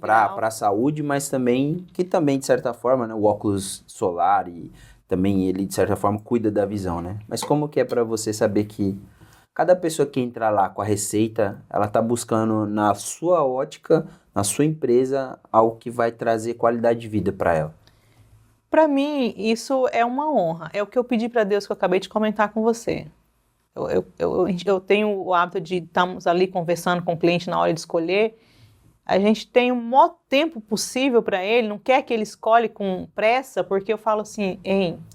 para a saúde, mas também, de certa forma, né? O óculos solar e também ele, de certa forma, cuida da visão, né? Mas como que é para você saber que cada pessoa que entrar lá com a receita, ela está buscando na sua ótica, na sua empresa, algo que vai trazer qualidade de vida para ela? Para mim, isso é uma honra. É o que eu pedi para Deus, que eu acabei de comentar com você. Eu tenho o hábito de estarmos ali conversando com o cliente na hora de escolher. A gente tem o maior tempo possível para ele, não quer que ele escolhe com pressa, porque eu falo assim,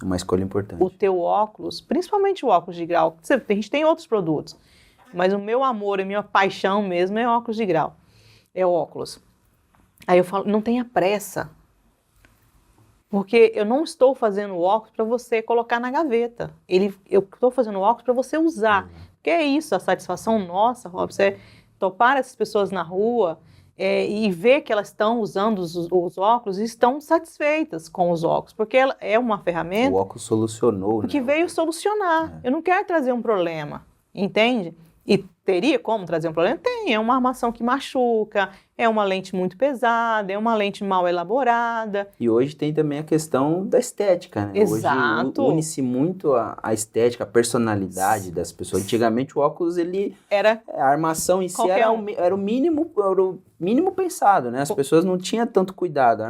Uma escolha importante. O teu óculos, principalmente o óculos de grau, a gente tem outros produtos, mas o meu amor, a minha paixão mesmo é óculos de grau, é óculos. Aí eu falo, não tenha pressa, porque eu não estou fazendo o óculos para você colocar na gaveta, eu estou fazendo o óculos para você usar, porque é isso, a satisfação nossa, Rob, você topar essas pessoas na rua, e ver que elas estão usando os óculos e estão satisfeitas com os óculos, porque ela é uma ferramenta... O óculos solucionou, que né? veio solucionar. Eu não quero trazer um problema, entende? E teria como trazer um problema? Tem, é uma armação que machuca, é uma lente muito pesada, é uma lente mal elaborada. E hoje tem também a questão da estética, né? Exato. Hoje une-se muito a estética, a personalidade das pessoas. Antigamente o óculos, a armação em si era o mínimo pensado, né? As pessoas não tinham tanto cuidado.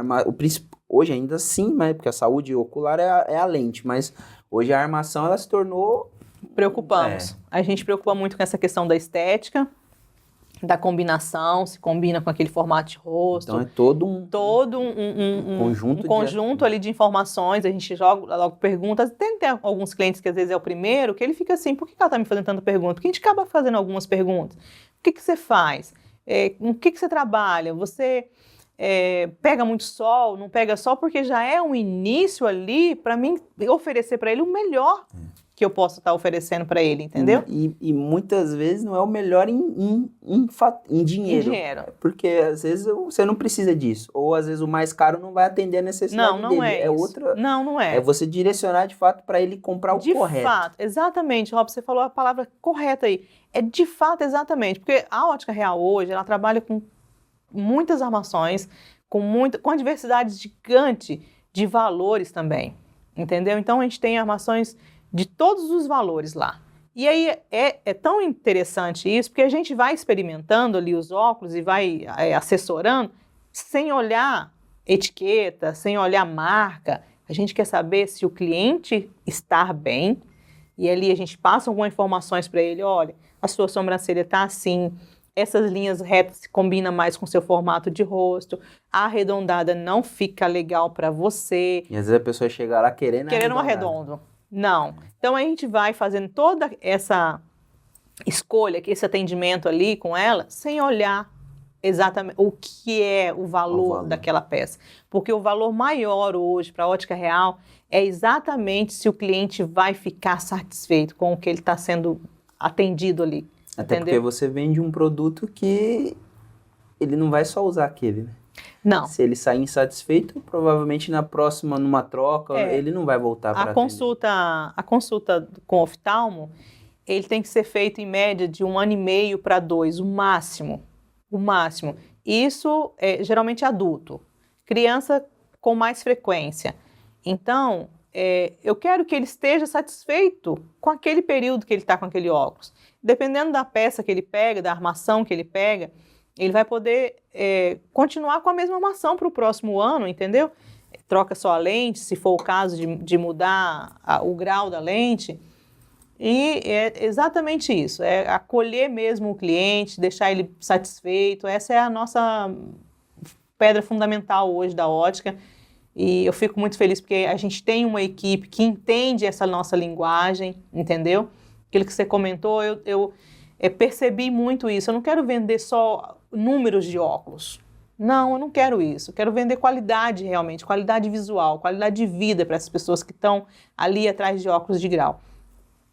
Hoje ainda sim, né? Porque a saúde ocular é a lente, mas hoje a armação ela se tornou... Preocupamos. A gente preocupa muito com essa questão da estética, da combinação, se combina com aquele formato de rosto. Então é todo um conjunto ali de informações. A gente joga logo perguntas. Tem alguns clientes que às vezes é o primeiro, que ele fica assim, por que ela está me fazendo tanta pergunta? Porque a gente acaba fazendo algumas perguntas. O que você faz? Com o que você trabalha? Você pega muito sol? Não pega sol? Porque já é um início ali para mim oferecer para ele o melhor que eu posso estar oferecendo para ele, entendeu? E muitas vezes não é o melhor em dinheiro. Porque às vezes você não precisa disso. Ou às vezes o mais caro não vai atender a necessidade dele. Não é isso. Não é. É você direcionar de fato para ele comprar o correto. De fato, exatamente, Rob, você falou a palavra correta aí. É de fato, exatamente. Porque a Ótica Real hoje, ela trabalha com muitas armações, com a diversidade gigante de valores também. Entendeu? Então a gente tem armações de todos os valores lá. E aí é tão interessante isso, porque a gente vai experimentando ali os óculos e vai assessorando sem olhar etiqueta, sem olhar marca. A gente quer saber se o cliente está bem, e ali a gente passa algumas informações para ele, olha, a sua sobrancelha está assim, essas linhas retas combinam mais com o seu formato de rosto, a arredondada não fica legal para você. E às vezes a pessoa chega lá querendo um arredondo. Não. Então, a gente vai fazendo toda essa escolha, esse atendimento ali com ela, sem olhar exatamente o que é o valor daquela peça. Porque o valor maior hoje para a Ótica Real é exatamente se o cliente vai ficar satisfeito com o que ele está sendo atendido ali. Até entendeu? Porque você vende um produto que ele não vai só usar aquele, né? Não. Se ele sair insatisfeito, provavelmente na próxima, numa troca, ele não vai voltar para A consulta com o oftalmo, ele tem que ser feito em média de 1 ano e meio para 2, o máximo. O máximo. Isso é geralmente adulto. Criança com mais frequência. Então, eu quero que ele esteja satisfeito com aquele período que ele está com aquele óculos. Dependendo da peça que ele pega, da armação que ele pega, ele vai poder continuar com a mesma armação para o próximo ano, entendeu? Troca só a lente, se for o caso de mudar o grau da lente. E é exatamente isso, é acolher mesmo o cliente, deixar ele satisfeito. Essa é a nossa pedra fundamental hoje da ótica. E eu fico muito feliz porque a gente tem uma equipe que entende essa nossa linguagem, entendeu? Aquilo que você comentou, eu percebi muito isso. Eu não quero vender só números de óculos. Não, eu não quero isso. Eu quero vender qualidade realmente, qualidade visual, qualidade de vida para essas pessoas que estão ali atrás de óculos de grau.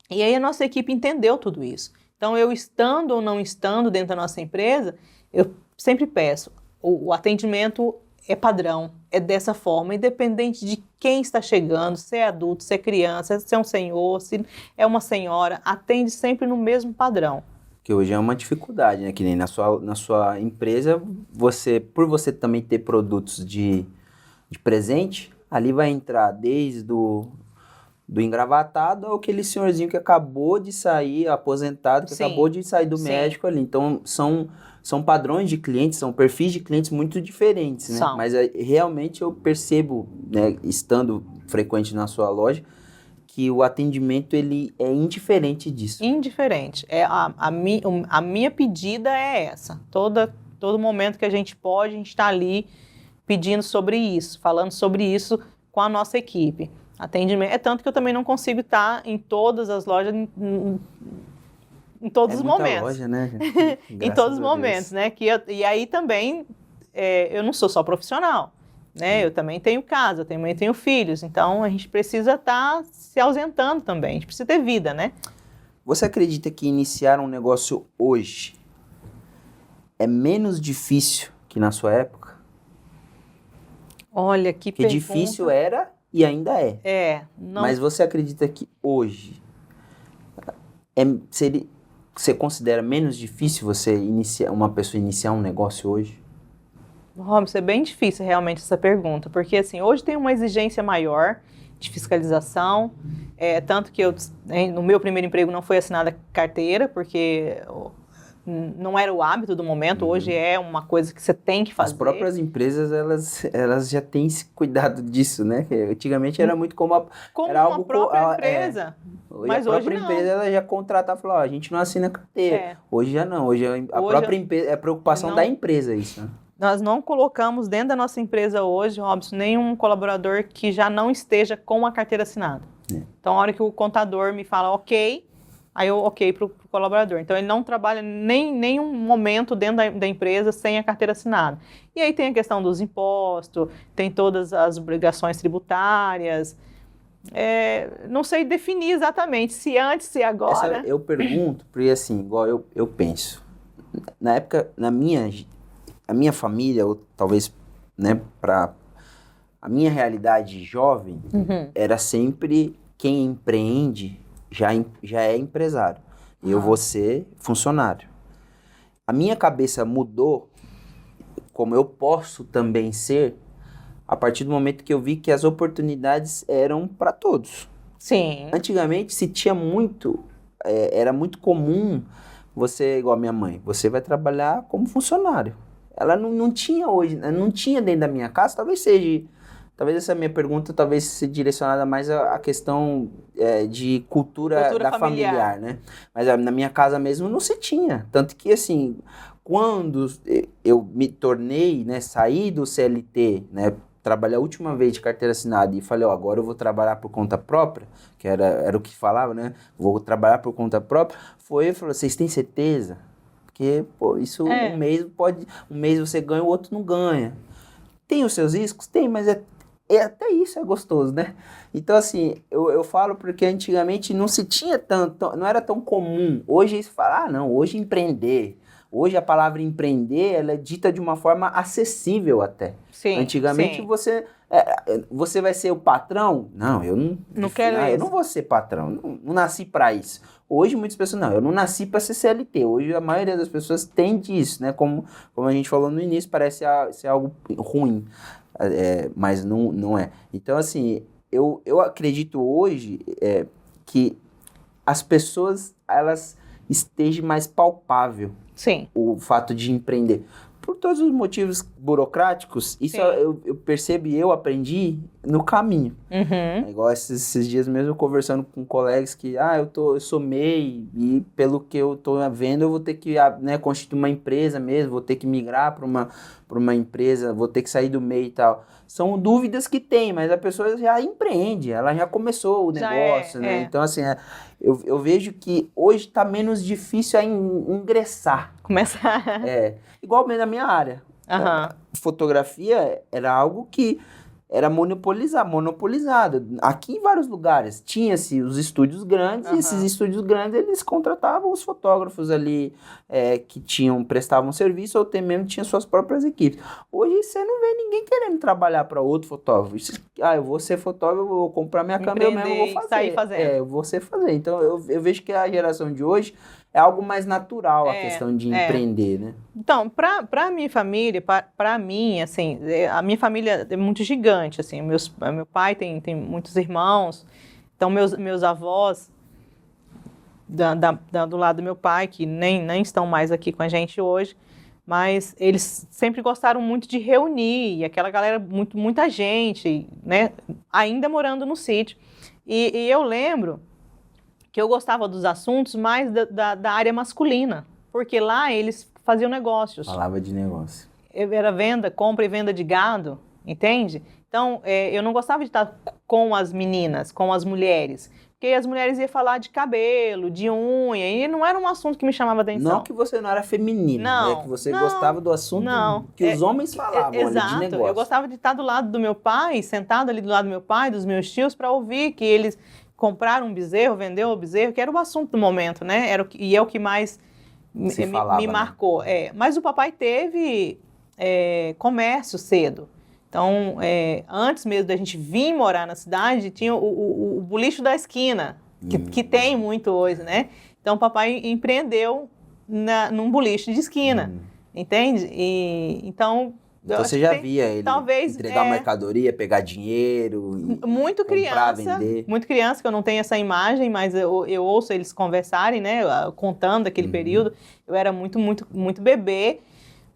E aí a nossa equipe entendeu tudo isso. Então, eu estando ou não estando dentro da nossa empresa, eu sempre peço, o atendimento é padrão, é dessa forma, independente de quem está chegando, se é adulto, se é criança, se é um senhor, se é uma senhora, atende sempre no mesmo padrão. Que hoje é uma dificuldade, né? Que nem na sua empresa, por você também ter produtos de presente, ali vai entrar desde do engravatado ao aquele senhorzinho que acabou de sair, aposentado, que acabou de sair do médico ali. Então, são padrões de clientes, são perfis de clientes muito diferentes, né? Mas realmente eu percebo, né, estando frequente na sua loja, que o atendimento ele é indiferente disso. Indiferente. A minha pedida é essa. Todo momento que a gente pode, a gente está ali pedindo sobre isso, falando sobre isso com a nossa equipe. Atendimento. É tanto que eu também não consigo estar em todas as lojas em todos os momentos. Loja, né? Em todos os momentos, né? E aí também eu não sou só profissional, né? Eu também tenho casa, eu também tenho filhos, então a gente precisa estar se ausentando também, a gente precisa ter vida, né? Você acredita que iniciar um negócio hoje é menos difícil que na sua época? Olha, que pergunta. Que difícil era e ainda é. Não... Mas você acredita que hoje você considera menos difícil uma pessoa iniciar um negócio hoje? Robson, é bem difícil realmente essa pergunta, porque assim, hoje tem uma exigência maior de fiscalização, tanto que no meu primeiro emprego não foi assinada carteira, porque não era o hábito do momento, hoje é uma coisa que você tem que fazer. As próprias empresas, elas já têm esse cuidado disso, né? Que antigamente era muito como era uma própria empresa. Mas a hoje própria não. empresa ela já contratava e falou, a gente não assina carteira. Hoje já não, hoje a própria empresa, é a preocupação da empresa isso, né? Nós não colocamos dentro da nossa empresa hoje, Robson, nenhum colaborador que já não esteja com a carteira assinada. Então, a hora que o contador me fala ok, aí eu ok para o colaborador. Então, ele não trabalha nenhum momento dentro da empresa sem a carteira assinada. E aí tem a questão dos impostos, tem todas as obrigações tributárias. Não sei definir exatamente se antes, se agora. Eu pergunto, porque assim, igual eu penso. Na época, a minha família, ou talvez, né, para a minha realidade jovem, era sempre quem empreende já é empresário. Eu vou ser funcionário. A minha cabeça mudou, como eu posso também ser, a partir do momento que eu vi que as oportunidades eram para todos. Sim. Antigamente se tinha muito, era muito comum você, igual a minha mãe, você vai trabalhar como funcionário. Ela não tinha hoje, não tinha dentro da minha casa, talvez essa minha pergunta talvez seja direcionada mais à questão de cultura da familiar, né? Mas na minha casa mesmo não se tinha. Tanto que, assim, quando eu me tornei, né, saí do CLT, né, trabalhei a última vez de carteira assinada e falei, agora eu vou trabalhar por conta própria, que era o que falava, né? Vou trabalhar por conta própria. Eu falei, vocês têm certeza? Porque, isso um mês você ganha, o outro não ganha. Tem os seus riscos? Tem, mas até isso é gostoso, né? Então, assim, eu falo porque antigamente não se tinha tanto, não era tão comum. Hoje se fala, não, hoje empreender, Hoje a palavra empreender, ela é dita de uma forma acessível até. Sim, Antigamente sim. você vai ser o patrão? Não, eu Não quero eu isso. não vou ser patrão, não nasci para isso. Hoje muitas pessoas, não, eu não nasci para ser CLT. Hoje a maioria das pessoas tem disso, né? Como a gente falou no início, parece ser algo ruim, mas não é. Então, assim, eu acredito hoje que as pessoas, elas estejam mais palpável Sim. o fato de empreender. Por todos os motivos burocráticos, isso Sim. eu percebo e eu aprendi no caminho. Uhum. É igual esses dias mesmo, eu conversando com colegas que, eu sou MEI e pelo que eu tô vendo, eu vou ter que, né, constituir uma empresa mesmo, vou ter que migrar para uma empresa, vou ter que sair do MEI e tal. São dúvidas que tem, mas a pessoa já empreende, ela já começou o Já negócio, né? é. Então, assim, eu vejo que hoje está menos difícil a ingressar. Começar. Igual mesmo na minha área. Aham. Fotografia era algo que era monopolizado. Aqui em vários lugares tinha-se os estúdios grandes, e esses estúdios grandes eles contratavam os fotógrafos ali que prestavam serviço ou até mesmo tinham suas próprias equipes. Hoje você não vê ninguém querendo trabalhar para outro fotógrafo. Eu vou ser fotógrafo, eu vou comprar minha câmera, eu mesmo vou fazer. Sair fazendo. Eu vou fazer. Então eu vejo que a geração de hoje é algo mais natural a questão de empreender, né? Então, para minha família, para mim, assim, a minha família é muito gigante, assim, meu pai tem muitos irmãos, então meus avós do lado do meu pai, que nem estão mais aqui com a gente hoje, mas eles sempre gostaram muito de reunir, e aquela galera, muita gente, né, ainda morando no sítio. E eu lembro que eu gostava dos assuntos mais da área masculina, porque lá eles faziam negócios. Falava de negócio. Era compra e venda de gado, entende? Então, eu não gostava de estar com as meninas, com as mulheres, porque as mulheres iam falar de cabelo, de unha, e não era um assunto que me chamava atenção. Não que você não era feminina, né? Que você gostava do assunto que os homens falavam ali de negócio. Eu gostava de estar do lado do meu pai, sentado ali do lado do meu pai, dos meus tios, para ouvir que eles compraram um bezerro, venderam o bezerro, que era o assunto do momento, né? E é o que mais me marcou. Né? Mas o papai teve comércio cedo. Então, antes mesmo da gente vir morar na cidade, tinha o boliche da esquina, que tem muito hoje, né? Então, o papai empreendeu num boliche de esquina, entende? Então você já via ele entregar mercadoria, pegar dinheiro, muito comprar, criança, vender? Muito criança, que eu não tenho essa imagem, mas eu ouço eles conversarem, né? Contando aquele período. Eu era muito, muito, muito bebê.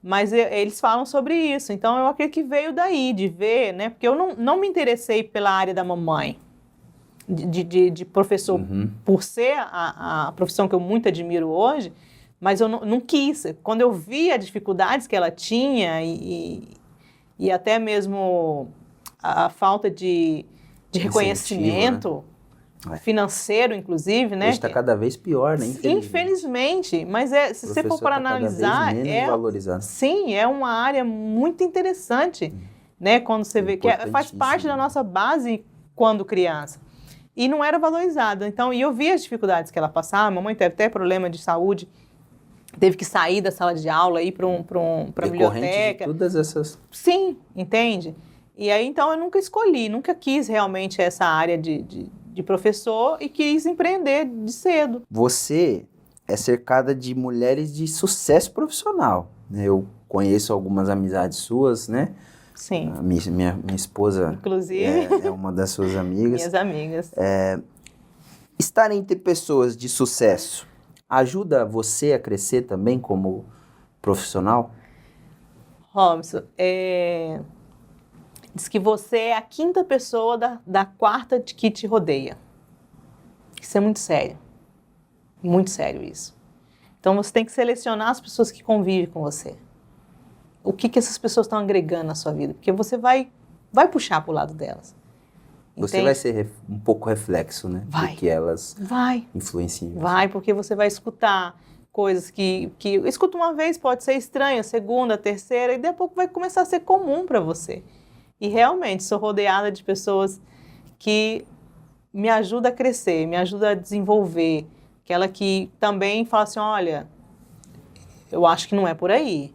Mas eles falam sobre isso, então eu acredito que veio daí, de ver, né? Porque eu não me interessei pela área da mamãe, de professor, por ser a profissão que eu muito admiro hoje, mas eu não quis. Quando eu vi as dificuldades que ela tinha e até mesmo a falta de reconhecimento, né? Financeiro, inclusive, né? Hoje está cada vez pior, né? Infelizmente, mas se você for para analisar, sim, é uma área muito interessante, né? Quando você vê que faz parte da nossa base quando criança. E não era valorizada. Então, e eu vi as dificuldades que ela passava. A mamãe teve até problema de saúde, teve que sair da sala de aula, ir para a biblioteca. De todas essas... Sim, entende? E aí, então, eu nunca escolhi, nunca quis realmente essa área de professor e quis empreender de cedo. Você é cercada de mulheres de sucesso profissional, né? Eu conheço algumas amizades suas, né? Sim. A minha esposa, inclusive, é uma das suas amigas. Minhas amigas. Estar entre pessoas de sucesso ajuda você a crescer também como profissional? Robson, diz que você é a quinta pessoa da quarta que te rodeia. Isso é muito sério. Muito sério isso. Então, você tem que selecionar as pessoas que convivem com você. O que essas pessoas estão agregando na sua vida? Porque você vai puxar para o lado delas. Você Entende? vai ser um pouco reflexo, né? Vai. Do que elas influenciam. Vai, porque você vai escutar coisas que escuta uma vez, pode ser estranho, segunda, terceira, e daqui a pouco vai começar a ser comum para você. E realmente, sou rodeada de pessoas que me ajudam a crescer, me ajudam a desenvolver. Aquela que também fala assim, olha, eu acho que não é por aí.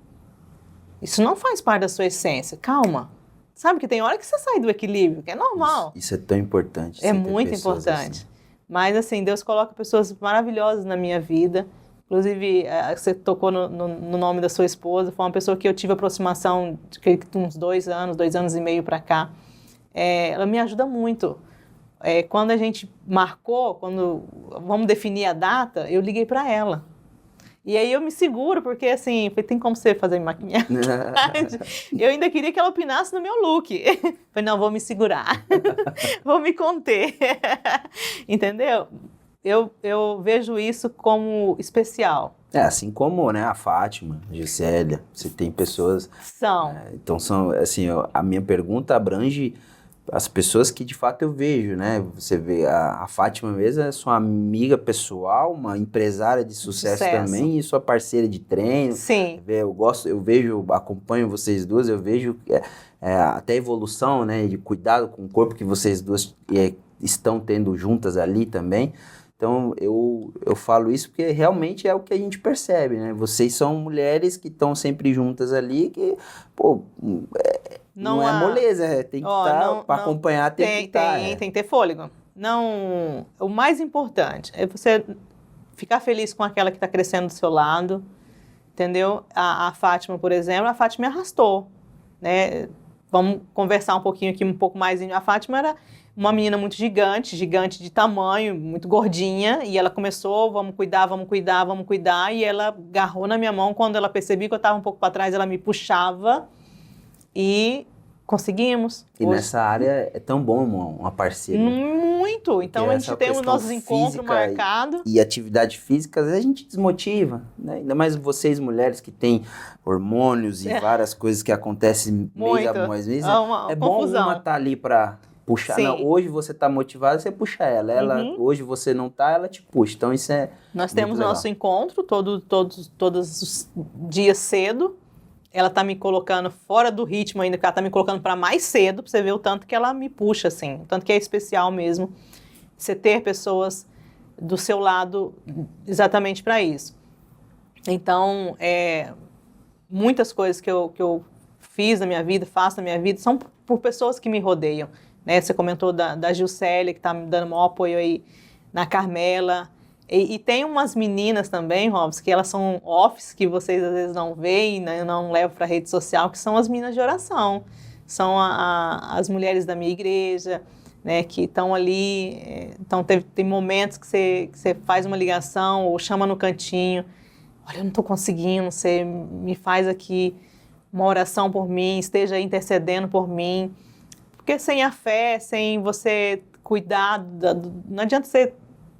Isso não faz parte da sua essência. Calma. Sabe que tem hora que você sai do equilíbrio, que é normal. Isso é tão importante. É muito importante. Assim. Mas, assim, Deus coloca pessoas maravilhosas na minha vida. Inclusive, você tocou no nome da sua esposa. Foi uma pessoa que eu tive aproximação de uns 2 anos e meio para cá. Ela me ajuda muito. Quando a gente marcou, vamos definir a data, eu liguei para ela. E aí eu me seguro, porque assim, tem como você fazer maquiagem? Eu ainda queria que ela opinasse no meu look. Falei, não, vou me segurar. Vou me conter. Entendeu? Eu vejo isso como especial. Assim como, né, a Fátima, a Gisélia, você tem pessoas... Então, assim, a minha pergunta abrange as pessoas que de fato eu vejo, né? Você vê, a Fátima mesmo é sua amiga pessoal, uma empresária de sucesso também, e sua parceira de treino. Sim. Eu vejo, acompanho vocês duas, eu vejo até a evolução, né, de cuidado com o corpo que vocês duas estão tendo juntas ali também. Então, eu falo isso porque realmente é o que a gente percebe, né? Vocês são mulheres que estão sempre juntas ali, que, pô... Não é moleza, tem que estar, para acompanhar tem que estar. Tem que ter fôlego. Não, o mais importante é você ficar feliz com aquela que está crescendo do seu lado, entendeu? A Fátima, por exemplo, a Fátima me arrastou, né? Vamos conversar um pouquinho aqui, um pouco mais. A Fátima era uma menina muito gigante de tamanho, muito gordinha, e ela começou, vamos cuidar, e ela agarrou na minha mão. Quando ela percebia que eu estava um pouco para trás, ela me puxava. E conseguimos. E hoje, nessa área é tão bom, uma parceira. Muito. Então, a gente tem os nossos encontros marcados. E atividade física, às vezes a gente desmotiva, né? Ainda mais vocês, mulheres, que têm hormônios e várias coisas que acontecem mês após mês. É bom uma estar ali para puxar. Não, hoje você está motivada, você puxa ela. Hoje você não está, ela te puxa. Então, isso é Nós temos legal. Nosso encontro todos os dias cedo. Ela tá me colocando fora do ritmo ainda, que ela tá me colocando para mais cedo, para você ver o tanto que ela me puxa, assim. O tanto que é especial mesmo você ter pessoas do seu lado exatamente para isso. Então, muitas coisas que eu fiz na minha vida, faço na minha vida, são por pessoas que me rodeiam, né? Você comentou da Gisélia, que tá me dando maior apoio aí, na Carmela. E tem umas meninas também, Robson, que elas são offs, que vocês às vezes não veem, né, não levam para a rede social, que são as meninas de oração. São as mulheres da minha igreja, né, que estão ali. Então, tem momentos que você faz uma ligação ou chama no cantinho. Olha, eu não estou conseguindo, você me faz aqui uma oração por mim, esteja intercedendo por mim. Porque sem a fé, sem você cuidar, não adianta você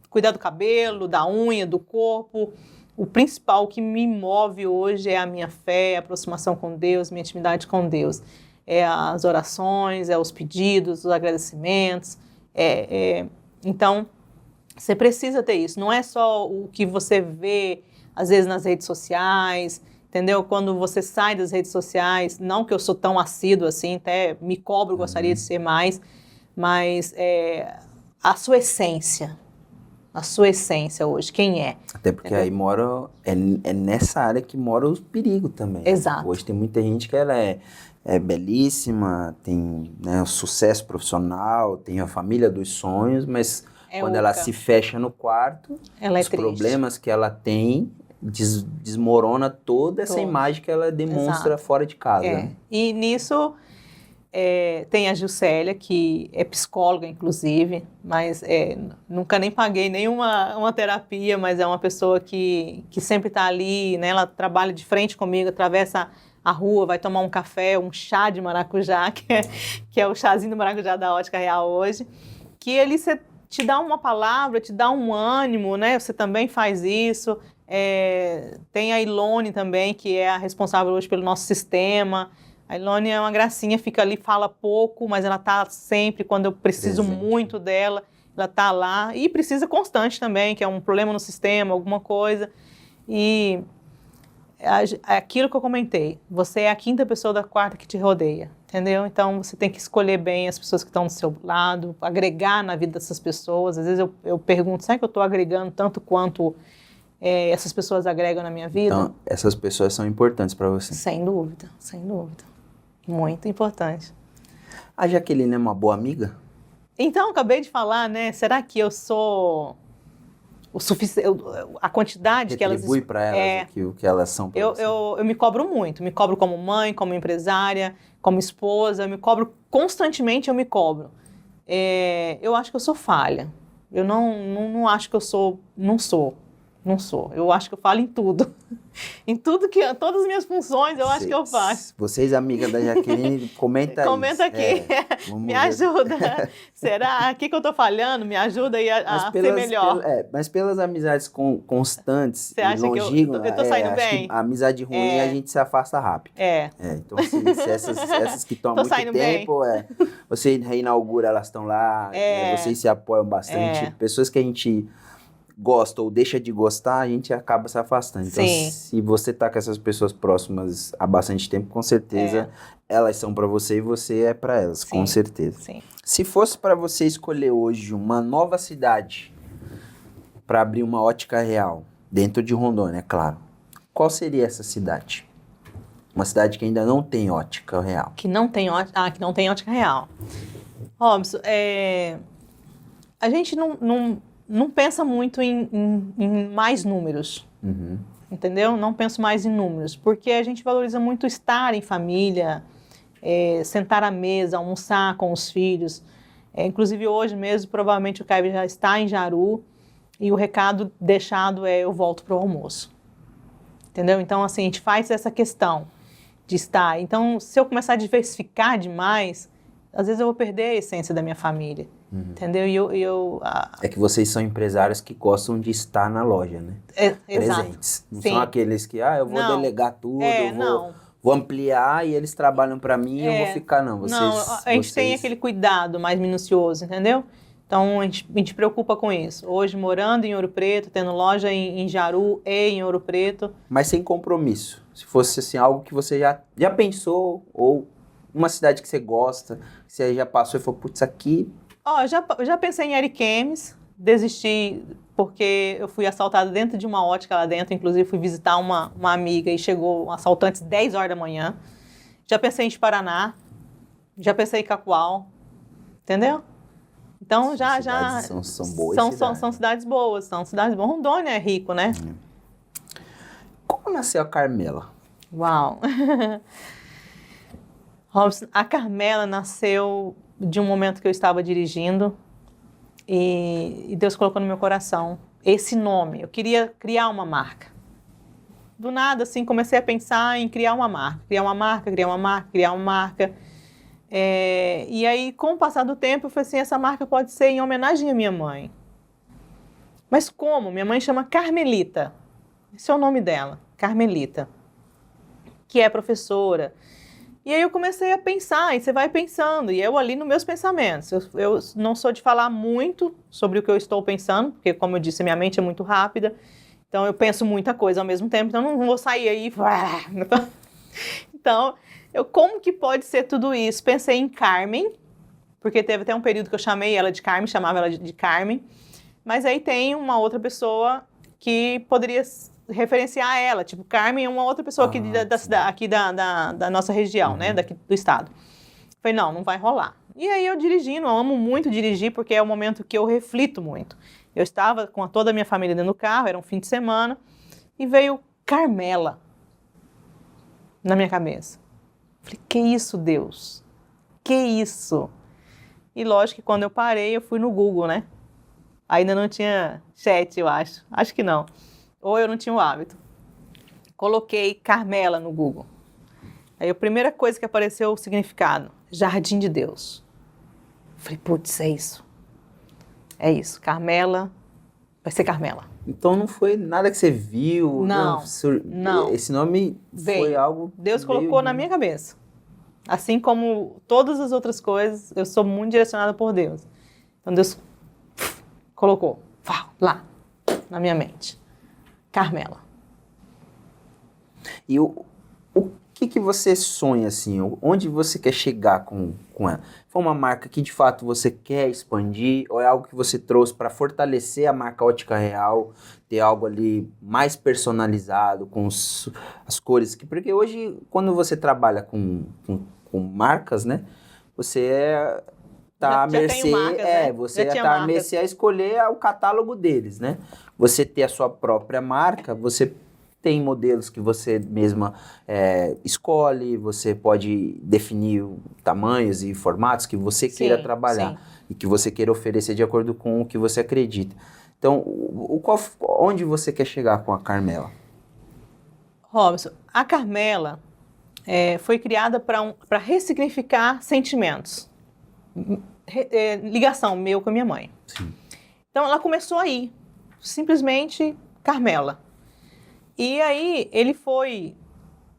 cuidar do cabelo, da unha, do corpo. O principal, o que me move hoje é a minha fé, a aproximação com Deus, minha intimidade com Deus. É as orações, é os pedidos, os agradecimentos. Então, você precisa ter isso. Não é só o que você vê, às vezes, nas redes sociais, entendeu? Quando você sai das redes sociais, não que eu sou tão assíduo assim, até me cobro, gostaria de ser mais, mas a sua essência hoje, quem é? Até porque aí mora, é nessa área que mora o perigo também. Exato. Hoje tem muita gente que ela é belíssima, tem, né, um sucesso profissional, tem a família dos sonhos, mas quando ela se fecha no quarto, os problemas que ela tem desmorona toda essa imagem que ela demonstra fora de casa. Né? E nisso... tem a Gisélia, que é psicóloga, inclusive, mas nunca nem paguei nenhuma terapia, mas é uma pessoa que sempre está ali, né? Ela trabalha de frente comigo, atravessa a rua, vai tomar um café, um chá de maracujá, que é o chazinho do maracujá da Ótica Real hoje, que ele te dá uma palavra, te dá um ânimo, né? Você também faz isso. Tem a Ilone também, que é a responsável hoje pelo nosso sistema. A Ilone é uma gracinha, fica ali, fala pouco, mas ela está sempre, quando eu preciso muito dela, ela está lá. E precisa constante também, que é um problema no sistema, alguma coisa. E aquilo que eu comentei, você é a 5ª pessoa da 4ª que te rodeia, entendeu? Então, você tem que escolher bem as pessoas que estão do seu lado, agregar na vida dessas pessoas. Às vezes eu pergunto, será que eu estou agregando tanto quanto essas pessoas agregam na minha vida. Então, essas pessoas são importantes para você. Sem dúvida, sem dúvida. Muito importante. A Jaqueline é uma boa amiga? Então, acabei de falar, né? Será que eu sou o suficiente, a quantidade que elas... Retribui para elas o que elas são para você? Eu me cobro muito. Me cobro como mãe, como empresária, como esposa. Eu me cobro constantemente, eu me cobro. Eu acho que eu sou falha. Eu não acho que eu sou... Não sou. Eu acho que eu falo em tudo. Em tudo todas as minhas funções, eu acho que eu faço. Vocês, amigas da Jaqueline, comenta aqui. Me ajuda. Será? O que eu tô falhando? Me ajuda aí a ser melhor. Mas pelas amizades constantes e longínquas, eu tô saindo bem? A amizade ruim, a gente se afasta rápido. Então, assim, se essas que estão há muito tempo, você reinaugura, elas estão lá, vocês se apoiam bastante. Pessoas que a gente gosta ou deixa de gostar, a gente acaba se afastando. Então, se você tá com essas pessoas próximas há bastante tempo, com certeza elas são para você e você é para elas, com certeza. Sim. Se fosse para você escolher hoje uma nova cidade para abrir uma ótica real, dentro de Rondônia, é claro, qual seria essa cidade? Uma cidade que ainda não tem ótica real. Que não tem ótica real. Robson, a gente não pensa muito em mais números, entendeu? Não penso mais em números, porque a gente valoriza muito estar em família, sentar à mesa, almoçar com os filhos. Inclusive hoje mesmo, provavelmente o Caio já está em Jaru e o recado deixado eu volto para o almoço, entendeu? Então, assim, a gente faz essa questão de estar. Então, se eu começar a diversificar demais, às vezes eu vou perder a essência da minha família. Entendeu? É que vocês são empresários que gostam de estar na loja, né? Presentes. Não são aqueles que, eu vou delegar tudo, vou ampliar e eles trabalham para mim e eu vou ficar, não. A gente tem aquele cuidado mais minucioso, entendeu? Então, a gente preocupa com isso. Hoje, morando em Ouro Preto, tendo loja em Jaru e em Ouro Preto. Mas sem compromisso. Se fosse assim, algo que você já pensou, ou uma cidade que você gosta, que você já passou e falou, putz, aqui... Já pensei em Ariquemes, desisti porque eu fui assaltada dentro de uma ótica lá dentro, inclusive fui visitar uma amiga e chegou um assaltante às 10 horas da manhã. Já pensei em Paraná, já pensei em Cacoal, entendeu? Então já são boas cidades. São cidades boas, Rondônia é rico, né? Como nasceu a Carmela? Uau! Robson, a Carmela nasceu de um momento que eu estava dirigindo e Deus colocou no meu coração esse nome. Eu queria criar uma marca. Do nada, assim, comecei a pensar em criar uma marca. E aí, com o passar do tempo, eu falei assim, essa marca pode ser em homenagem à minha mãe. Mas como? Minha mãe chama Carmelita. Esse é o nome dela, Carmelita, que é professora. E aí eu comecei a pensar, e você vai pensando, e eu ali nos meus pensamentos. Eu não sou de falar muito sobre o que eu estou pensando, porque, como eu disse, minha mente é muito rápida, então eu penso muita coisa ao mesmo tempo, então eu não vou sair aí... Então, como que pode ser tudo isso? Pensei em Carmen, porque teve até um período que eu chamei ela de Carmen, chamava ela de Carmen, mas aí tem uma outra pessoa que poderia referenciar ela, tipo, Carmen é uma outra pessoa aqui aqui da nossa região, né, daqui do estado. Falei, não vai rolar. E aí eu dirigindo, eu amo muito dirigir, porque é o momento que eu reflito muito. Eu estava com toda a minha família dentro do carro, era um fim de semana, e veio Carmela na minha cabeça. Falei, que isso, Deus? Que isso? E lógico que quando eu parei, eu fui no Google, né? Ainda não tinha chat, eu acho. Acho que não. Ou eu não tinha o hábito. Coloquei Carmela no Google. Aí a primeira coisa que apareceu o significado, Jardim de Deus. Falei, putz, é isso. É isso, Carmela, vai ser Carmela. Então não foi nada que você viu? Não. Esse nome foi algo que Deus colocou na minha cabeça. Assim como todas as outras coisas, eu sou muito direcionada por Deus. Então Deus colocou lá, na minha mente. Carmela. E que você sonha, assim? Onde você quer chegar com ela? Foi uma marca que, de fato, você quer expandir? Ou é algo que você trouxe para fortalecer a marca Ótica Real? Ter algo ali mais personalizado, com as cores? Porque hoje, quando você trabalha com marcas, né? Você tá à mercê, marcas, né? você tá à mercê a escolher o catálogo deles, né? Você ter a sua própria marca, você tem modelos que você mesma escolhe, você pode definir tamanhos e formatos que você queira trabalhar e que você queira oferecer de acordo com o que você acredita. Então, onde você quer chegar com a Carmela? Robson, a Carmela foi criada para ressignificar sentimentos. Ligação meu com a minha mãe. Sim. Então, ela começou aí, simplesmente Carmela. E aí, ele foi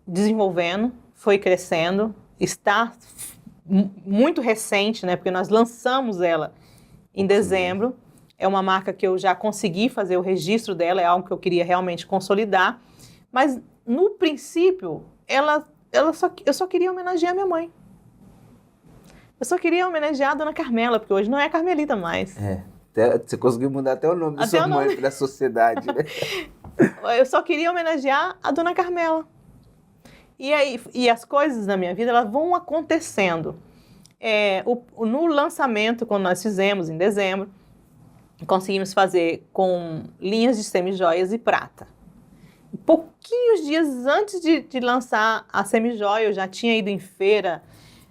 desenvolvendo, foi crescendo, está muito recente, né? Porque nós lançamos ela em dezembro. É uma marca que eu já consegui fazer o registro dela, é algo que eu queria realmente consolidar. Mas, no princípio, eu só queria homenagear minha mãe. Eu só queria homenagear a Dona Carmela, porque hoje não é Carmelita mais. Você conseguiu mudar até o nome da sua mãe para a sociedade, né? Eu só queria homenagear a Dona Carmela. E as coisas na minha vida, elas vão acontecendo. No lançamento, quando nós fizemos, em dezembro, conseguimos fazer com linhas de semijoias e prata. Pouquinhos dias antes de lançar a semijoia, eu já tinha ido em feira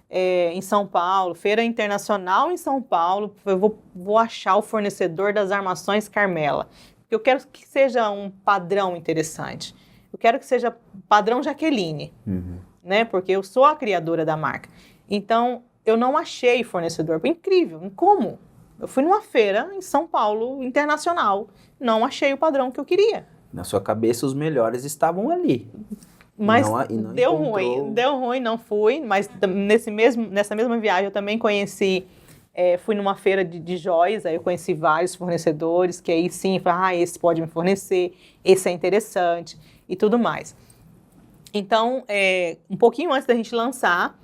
em São Paulo, feira internacional em São Paulo. Eu vou achar o fornecedor das armações Carmela. Eu quero que seja um padrão interessante. Eu quero que seja padrão Jaqueline, né? Porque eu sou a criadora da marca. Então, eu não achei fornecedor. Incrível. Como? Eu fui numa feira em São Paulo, internacional. Não achei o padrão que eu queria. Na sua cabeça, os melhores estavam ali. Mas não deu encontrou... ruim. Deu ruim, não fui. Mas nessa mesma viagem, eu também conheci... fui numa feira de joias, aí eu conheci vários fornecedores, que aí sim, falei, esse pode me fornecer, esse é interessante e tudo mais. Então, um pouquinho antes da gente lançar,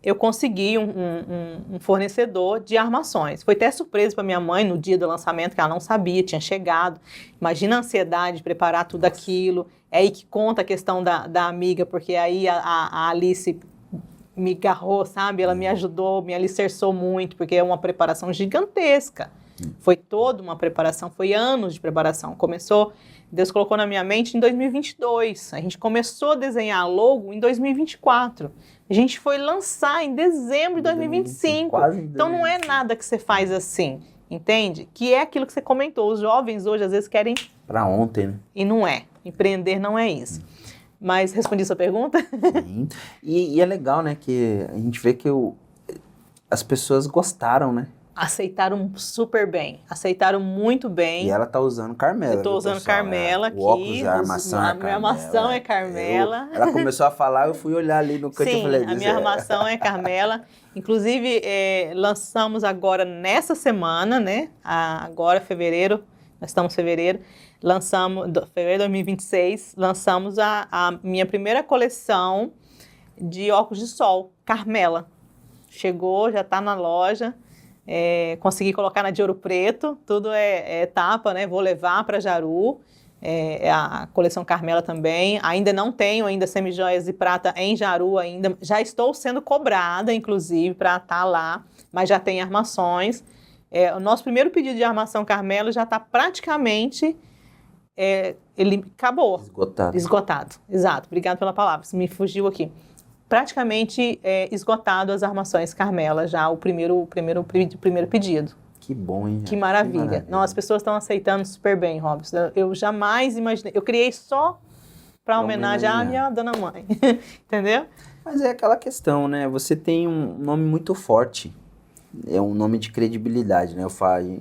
eu consegui um fornecedor de armações. Foi até surpresa para minha mãe no dia do lançamento, que ela não sabia, tinha chegado. Imagina a ansiedade de preparar tudo aquilo. É aí que conta a questão da amiga, porque aí a Alice me agarrou, sabe? Ela me ajudou, me alicerçou muito, porque é uma preparação gigantesca. Foi toda uma preparação, foi anos de preparação. Deus colocou na minha mente em 2022. A gente começou a desenhar a logo em 2024. A gente foi lançar em dezembro de 2025. Então não é nada que você faz assim, entende? Que é aquilo que você comentou. Os jovens hoje às vezes querem... Para ontem, né? E não é. Empreender não é isso. Mas respondi sua pergunta? Sim. E é legal, né, que a gente vê que as pessoas gostaram, né? Aceitaram super bem, aceitaram muito bem. E ela tá usando Carmela. Eu tô usando Carmela aqui. O óculos, a armação a minha armação é Carmela. Ela começou a falar, eu fui olhar ali no canto e falei... Sim, a minha armação é Carmela. Inclusive, lançamos agora nessa semana, né? Agora, fevereiro, nós estamos em fevereiro. Fevereiro de 2026, lançamos a minha primeira coleção de óculos de sol, Carmela. Chegou, já está na loja, consegui colocar na de Ouro Preto, tudo é etapa, né? Vou levar para Jaru, a coleção Carmela também. Ainda não tenho semijoias e prata em Jaru ainda, já estou sendo cobrada, inclusive, para estar lá, mas já tem armações. O nosso primeiro pedido de armação Carmela já está praticamente... ele acabou. Esgotado. Exato. Obrigado pela palavra. Você me fugiu aqui. Praticamente esgotado as armações Carmela, já o primeiro pedido. Que bom, hein? Que maravilha. Não, as pessoas estão aceitando super bem, Robson. Eu jamais imaginei. Eu criei só para homenagear a minha dona mãe. Entendeu? Mas é aquela questão, né? Você tem um nome muito forte. É um nome de credibilidade, né? Eu falo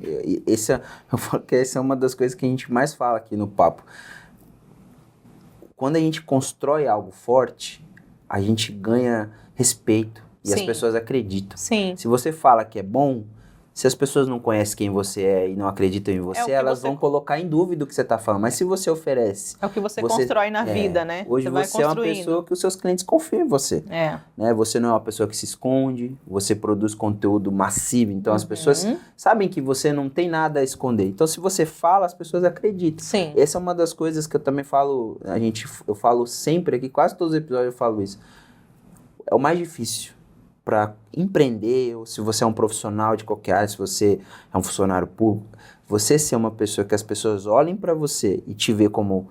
que essa é uma das coisas que a gente mais fala aqui no papo. Quando a gente constrói algo forte, a gente ganha respeito e as pessoas acreditam. Sim. Se você fala que é bom, Se as pessoas não conhecem quem você é e não acreditam em você, elas vão colocar em dúvida o que você está falando. Mas se você oferece... É o que você constrói na vida, né? Hoje você é uma pessoa que os seus clientes confiam em você. Né? Você não é uma pessoa que se esconde, você produz conteúdo massivo. Então as pessoas sabem que você não tem nada a esconder. Então se você fala, as pessoas acreditam. Sim. Essa é uma das coisas que eu também falo, eu falo sempre aqui, quase todos os episódios eu falo isso. É o mais difícil para empreender, ou se você é um profissional de qualquer área, se você é um funcionário público, você ser uma pessoa que as pessoas olhem para você e te ver como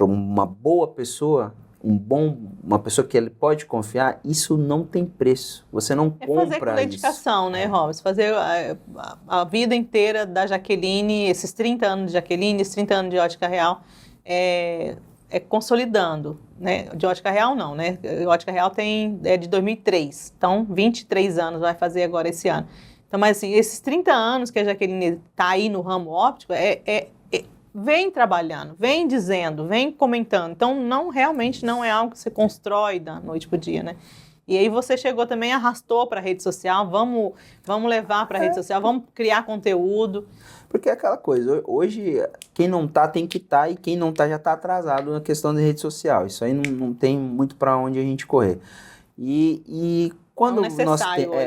uma boa pessoa, uma pessoa que ele pode confiar, isso não tem preço. Você não compra isso. Fazer com dedicação, né, Robson? Fazer a vida inteira da Jaqueline, esses 30 anos de Jaqueline, esses 30 anos de Ótica Real, consolidando, né? De Ótica Real não, né? Ótica Real é de 2003, então 23 anos vai fazer agora esse ano. Então, mas assim, esses 30 anos que a Jaqueline está aí no ramo óptico, vem trabalhando, vem dizendo, vem comentando. Então, realmente não é algo que você constrói da noite pro dia, né? E aí você chegou também, arrastou para a rede social, vamos levar para a rede social, vamos criar conteúdo. Porque é aquela coisa, hoje quem não tá tem que estar e quem não tá já tá atrasado na questão de rede social. Isso aí não tem muito para onde a gente correr. E quando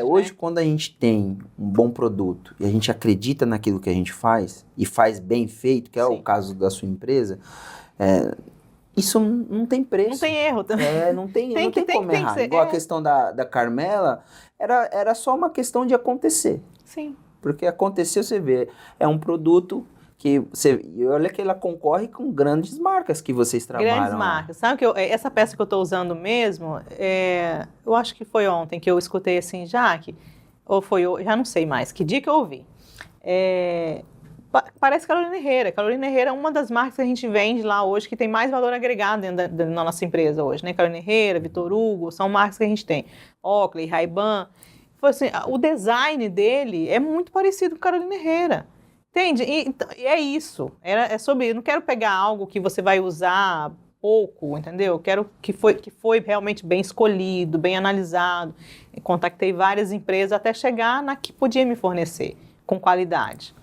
hoje, quando a gente tem um bom produto e a gente acredita naquilo que a gente faz e faz bem feito, que é o caso da sua empresa, isso não tem preço. Não tem erro também. Não tem como errar. Igual a questão da Carmela, era só uma questão de acontecer. Sim. Porque aconteceu, você vê, é um produto que e olha que ela concorre com grandes marcas que vocês trabalham. Grandes marcas. Sabe que essa peça que eu estou usando mesmo, eu acho que foi ontem que eu escutei assim, Jaque, ou foi eu, já não sei mais, que dia que eu ouvi. Parece Carolina Herrera. Carolina Herrera é uma das marcas que a gente vende lá hoje que tem mais valor agregado dentro da nossa empresa hoje, né? Carolina Herrera, Vitor Hugo, são marcas que a gente tem. Oakley, Ray-Ban. Assim, o design dele é muito parecido com Carolina Herrera. Entende? E é isso. É sobre. Eu não quero pegar algo que você vai usar pouco, entendeu? Eu quero que foi realmente bem escolhido, bem analisado. Contactei várias empresas até chegar na que podia me fornecer com qualidade.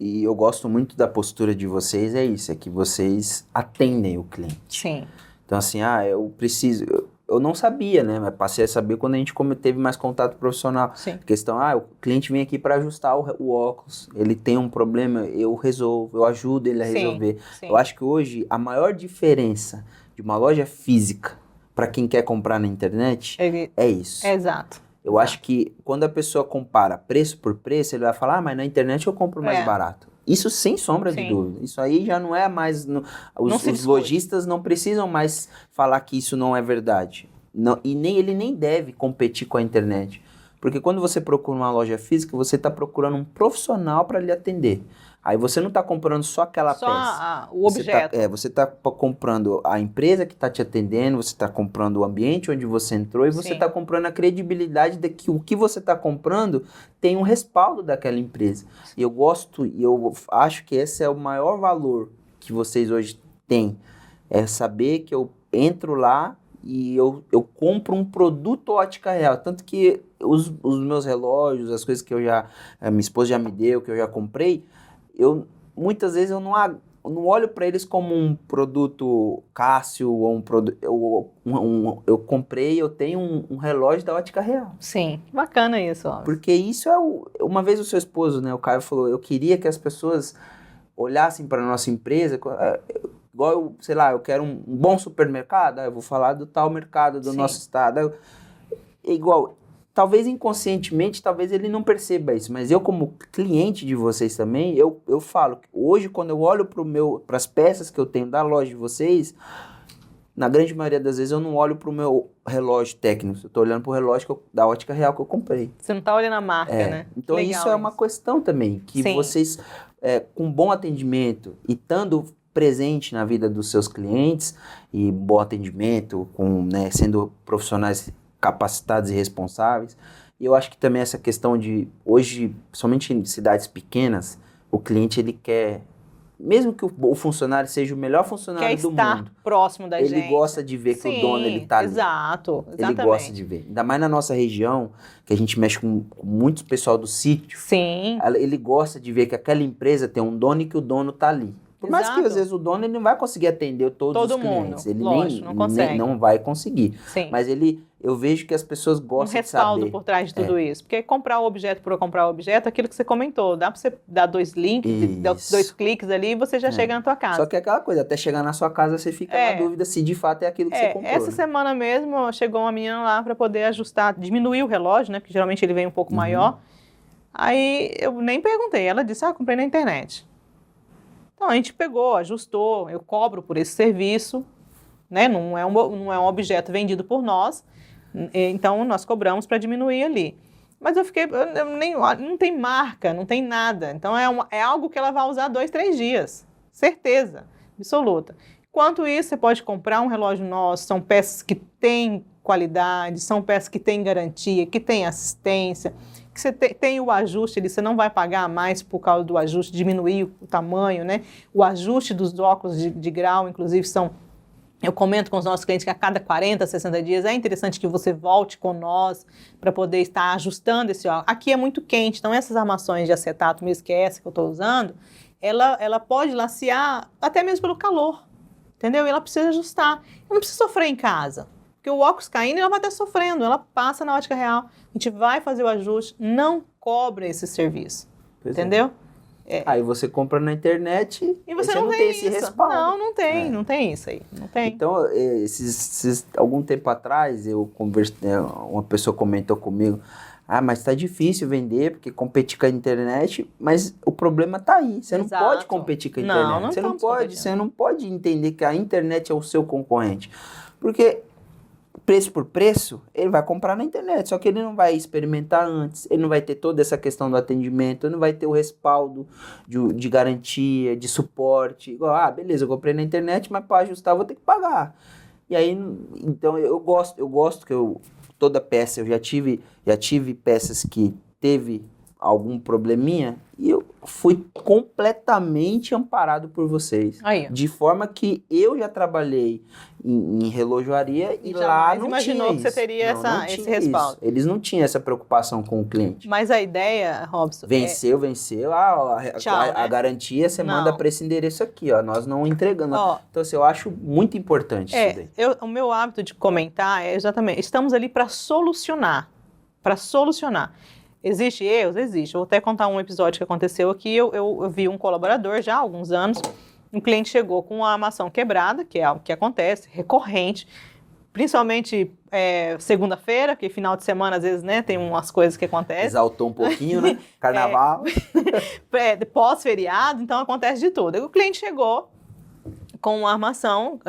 E eu gosto muito da postura de vocês, é isso, é que vocês atendem o cliente. Sim. Então assim, eu preciso... Eu não sabia, né? Mas passei a saber quando a gente teve mais contato profissional. Sim. A questão, o cliente vem aqui para ajustar o óculos, ele tem um problema, eu resolvo, eu ajudo ele a resolver. Sim. Eu acho que hoje a maior diferença de uma loja física para quem quer comprar na internet é isso. Exato. Eu acho que quando a pessoa compara preço por preço, ele vai falar, mas na internet eu compro mais barato. Isso sem sombra de dúvida. Isso aí já não é mais... Os lojistas não precisam mais falar que isso não é verdade. Não, e ele nem deve competir com a internet. Porque quando você procura uma loja física, você está procurando um profissional para lhe atender. Aí você não está comprando só aquela peça. O objeto. Você está comprando a empresa que está te atendendo, você está comprando o ambiente onde você entrou e você está comprando a credibilidade de que o que você está comprando tem um respaldo daquela empresa. E eu acho que esse é o maior valor que vocês hoje têm. É saber que eu entro lá e eu compro um produto Ótica Real. Tanto que os meus relógios, as coisas que minha esposa já me deu, que eu já comprei, muitas vezes eu não olho para eles como um produto Cássio ou um produto. Eu comprei, eu tenho um relógio da Ótica Real. Sim, bacana isso. Ó. Porque isso uma vez o seu esposo, né, o Caio, falou, eu queria que as pessoas olhassem para a nossa empresa, igual eu quero um bom supermercado, eu vou falar do tal mercado do nosso estado. Igual. Talvez inconscientemente, talvez ele não perceba isso, mas eu como cliente de vocês também, eu falo, hoje quando eu olho para as peças que eu tenho da loja de vocês, na grande maioria das vezes eu não olho para o meu relógio técnico, eu estou olhando para o relógio da Ótica Real que eu comprei. Você não está olhando a marca, né? Então legal, isso é uma questão também, que vocês, com bom atendimento e estando presente na vida dos seus clientes, e bom atendimento, sendo profissionais capacitados e responsáveis. E eu acho que também essa questão de, hoje, somente em cidades pequenas, o cliente ele quer mesmo que o funcionário seja o melhor funcionário Quer do estar mundo, próximo da gente. ele gosta de ver que Sim, o dono ele tá ali. Exato, exatamente. Ele gosta de ver. Ainda mais na nossa região, que a gente mexe com muito pessoal do sítio. Sim. Ele gosta de ver que aquela empresa tem um dono e que o dono tá ali. Por mais que às vezes o dono ele não vai conseguir atender todos os clientes. Ele lógico, não consegue. não vai conseguir. Sim. Mas eu vejo que as pessoas gostam de saber. Um respaldo por trás de tudo isso. Porque comprar o objeto por comprar o objeto, aquilo que você comentou, dá para você dar 2 links, 2 cliques ali e você já chega na tua casa. Só que é aquela coisa, até chegar na sua casa você fica na dúvida se de fato é aquilo que você comprou. Essa semana mesmo chegou uma menina lá para poder ajustar, diminuir o relógio, né? Porque geralmente ele vem um pouco maior. Aí eu nem perguntei, ela disse, comprei na internet. Então a gente pegou, ajustou, eu cobro por esse serviço, né? Não é um objeto vendido por nós, então nós cobramos para diminuir ali. Mas eu fiquei, não tem marca, não tem nada. Então é algo que ela vai usar 2, 3 dias, certeza, absoluta. Enquanto isso, você pode comprar um relógio nosso, são peças que têm qualidade, são peças que têm garantia, que têm assistência, que você tem o ajuste, você não vai pagar mais por causa do ajuste, diminuir o tamanho, né? O ajuste dos óculos de grau, inclusive, eu comento com os nossos clientes que a cada 40, 60 dias é interessante que você volte com nós para poder estar ajustando esse óculos. Aqui é muito quente, então essas armações de acetato, mesmo que essa que eu estou usando, ela pode lacear até mesmo pelo calor, entendeu? E ela precisa ajustar. Eu não preciso sofrer em casa. Porque o óculos caindo, ela vai estar sofrendo, ela passa na ótica real, a gente vai fazer o ajuste, não cobra esse serviço, entendeu? Aí você compra na internet e você não tem esse respaldo. Não tem isso aí, não tem. Então, algum tempo atrás, uma pessoa comentou comigo, mas tá difícil vender, porque competir com a internet, mas o problema tá aí, você não pode competir com a internet, você não pode entender que a internet é o seu concorrente, porque preço por preço, ele vai comprar na internet, só que ele não vai experimentar antes, ele não vai ter toda essa questão do atendimento, ele não vai ter o respaldo de garantia, de suporte, igual, beleza, eu comprei na internet, mas para ajustar eu vou ter que pagar. E aí, então eu gosto que toda peça, eu já tive peças que teve algum probleminha e eu fui completamente amparado por vocês. Aí. De forma que eu já trabalhei em relojoaria e lá não imaginou tinha que você teria esse respaldo. Eles não tinham essa preocupação com o cliente. Mas a ideia, Robson... Venceu. A garantia você manda para esse endereço aqui, nós não entregamos. Então, assim, eu acho muito importante isso daí. O meu hábito de comentar é exatamente, estamos ali para solucionar. Existe erros? Existe. Eu vou até contar um episódio que aconteceu aqui. Eu vi um colaborador já há alguns anos. Um cliente chegou com uma armação quebrada, que é algo que acontece, recorrente. Principalmente segunda-feira, porque final de semana, às vezes, né, tem umas coisas que acontecem. Exaltou um pouquinho, né? Carnaval. Pós-feriado, então acontece de tudo. O cliente chegou com uma armação,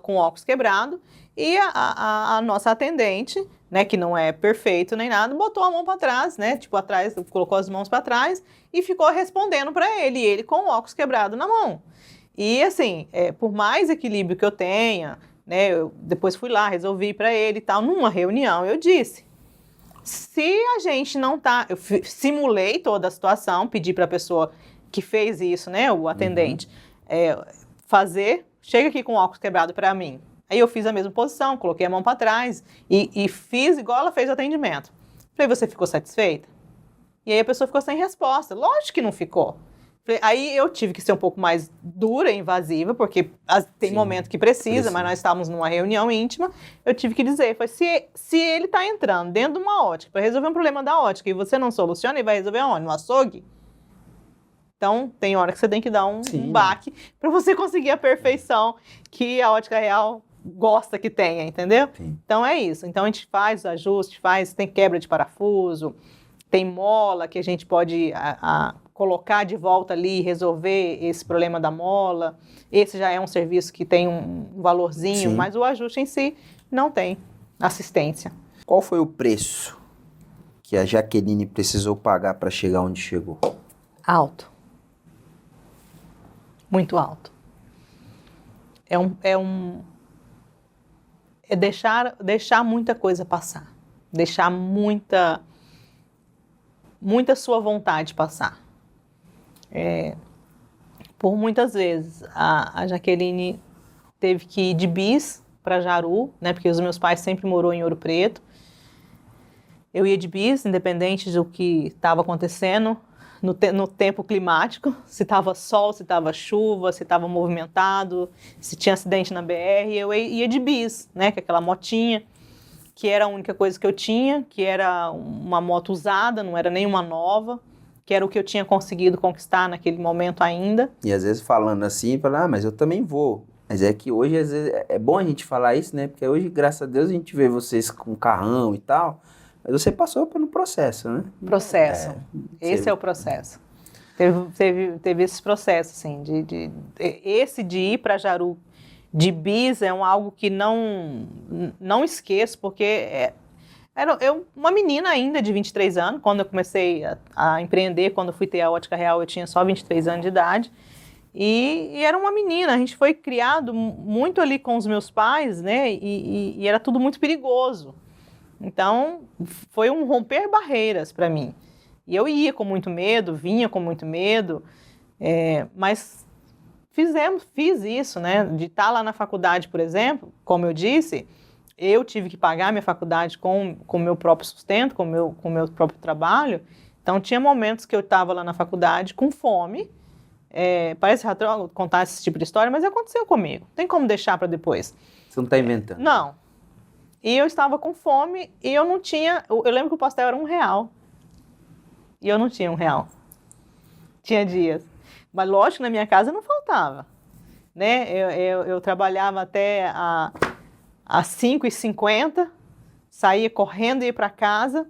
com óculos quebrado, e a nossa atendente, né, que não é perfeito nem nada, botou a mão para trás, né, colocou as mãos para trás e ficou respondendo para ele, e ele com o óculos quebrado na mão. E assim, por mais equilíbrio que eu tenha, né, eu depois fui lá, resolvi para ele e tal, numa reunião eu disse, se a gente não tá, eu simulei toda a situação, pedi para a pessoa que fez isso, né, o atendente, chega aqui com o óculos quebrado para mim. Aí eu fiz a mesma posição, coloquei a mão para trás e fiz igual ela fez o atendimento. Falei, você ficou satisfeita? E aí a pessoa ficou sem resposta. Lógico que não ficou. Falei, aí eu tive que ser um pouco mais dura e invasiva, porque tem momento que precisa, mas nós estávamos numa reunião íntima. Eu tive que dizer, se ele está entrando dentro de uma ótica para resolver um problema da ótica e você não soluciona, ele vai resolver onde? No açougue? Então, tem hora que você tem que dar um baque para você conseguir a perfeição que a ótica real gosta que tenha, entendeu? Sim. Então é isso. Então a gente faz os ajustes, tem quebra de parafuso, tem mola que a gente pode colocar de volta ali e resolver esse problema da mola. Esse já é um serviço que tem um valorzinho, mas o ajuste em si não tem assistência. Qual foi o preço que a Jaqueline precisou pagar para chegar onde chegou? Alto. Muito alto. É deixar muita coisa passar. Deixar muita sua vontade passar. por muitas vezes. A Jaqueline teve que ir de bis para Jaru, né? Porque os meus pais sempre morou em Ouro Preto. Eu ia de bis, independente do que estava acontecendo no tempo climático, se estava sol, se estava chuva, se estava movimentado, se tinha acidente na BR, eu ia de bis, né? Com aquela motinha, que era a única coisa que eu tinha, que era uma moto usada, não era nenhuma nova, que era o que eu tinha conseguido conquistar naquele momento ainda. E às vezes falando assim, fala, mas eu também vou. Mas é que hoje, às vezes, é bom a gente falar isso, né? Porque hoje, graças a Deus, a gente vê vocês com carrão e tal, mas você passou pelo processo, né? Processo. Esse é o processo. Teve esse processo, assim, esse de ir para Jaru de bis é algo que não esqueço, porque era eu uma menina ainda de 23 anos, quando eu comecei a empreender, quando eu fui ter a Ótica Real, eu tinha só 23 anos de idade, e era uma menina, a gente foi criado muito ali com os meus pais, né, e era tudo muito perigoso. Então, foi um romper barreiras para mim. E eu ia com muito medo, vinha com muito medo, mas fiz isso, né? De estar lá na faculdade, por exemplo, como eu disse, eu tive que pagar minha faculdade com o meu próprio sustento, com o meu próprio trabalho. Então, tinha momentos que eu estava lá na faculdade com fome. Parece ratão contar esse tipo de história, mas aconteceu comigo. Tem como deixar para depois. Você não está inventando? Não. E eu estava com fome e eu não tinha... Eu lembro que o pastel era R$1. E eu não tinha R$1. Tinha dias. Mas lógico, na minha casa não faltava. Né? Eu trabalhava até às 5h50, saía correndo e ia para casa,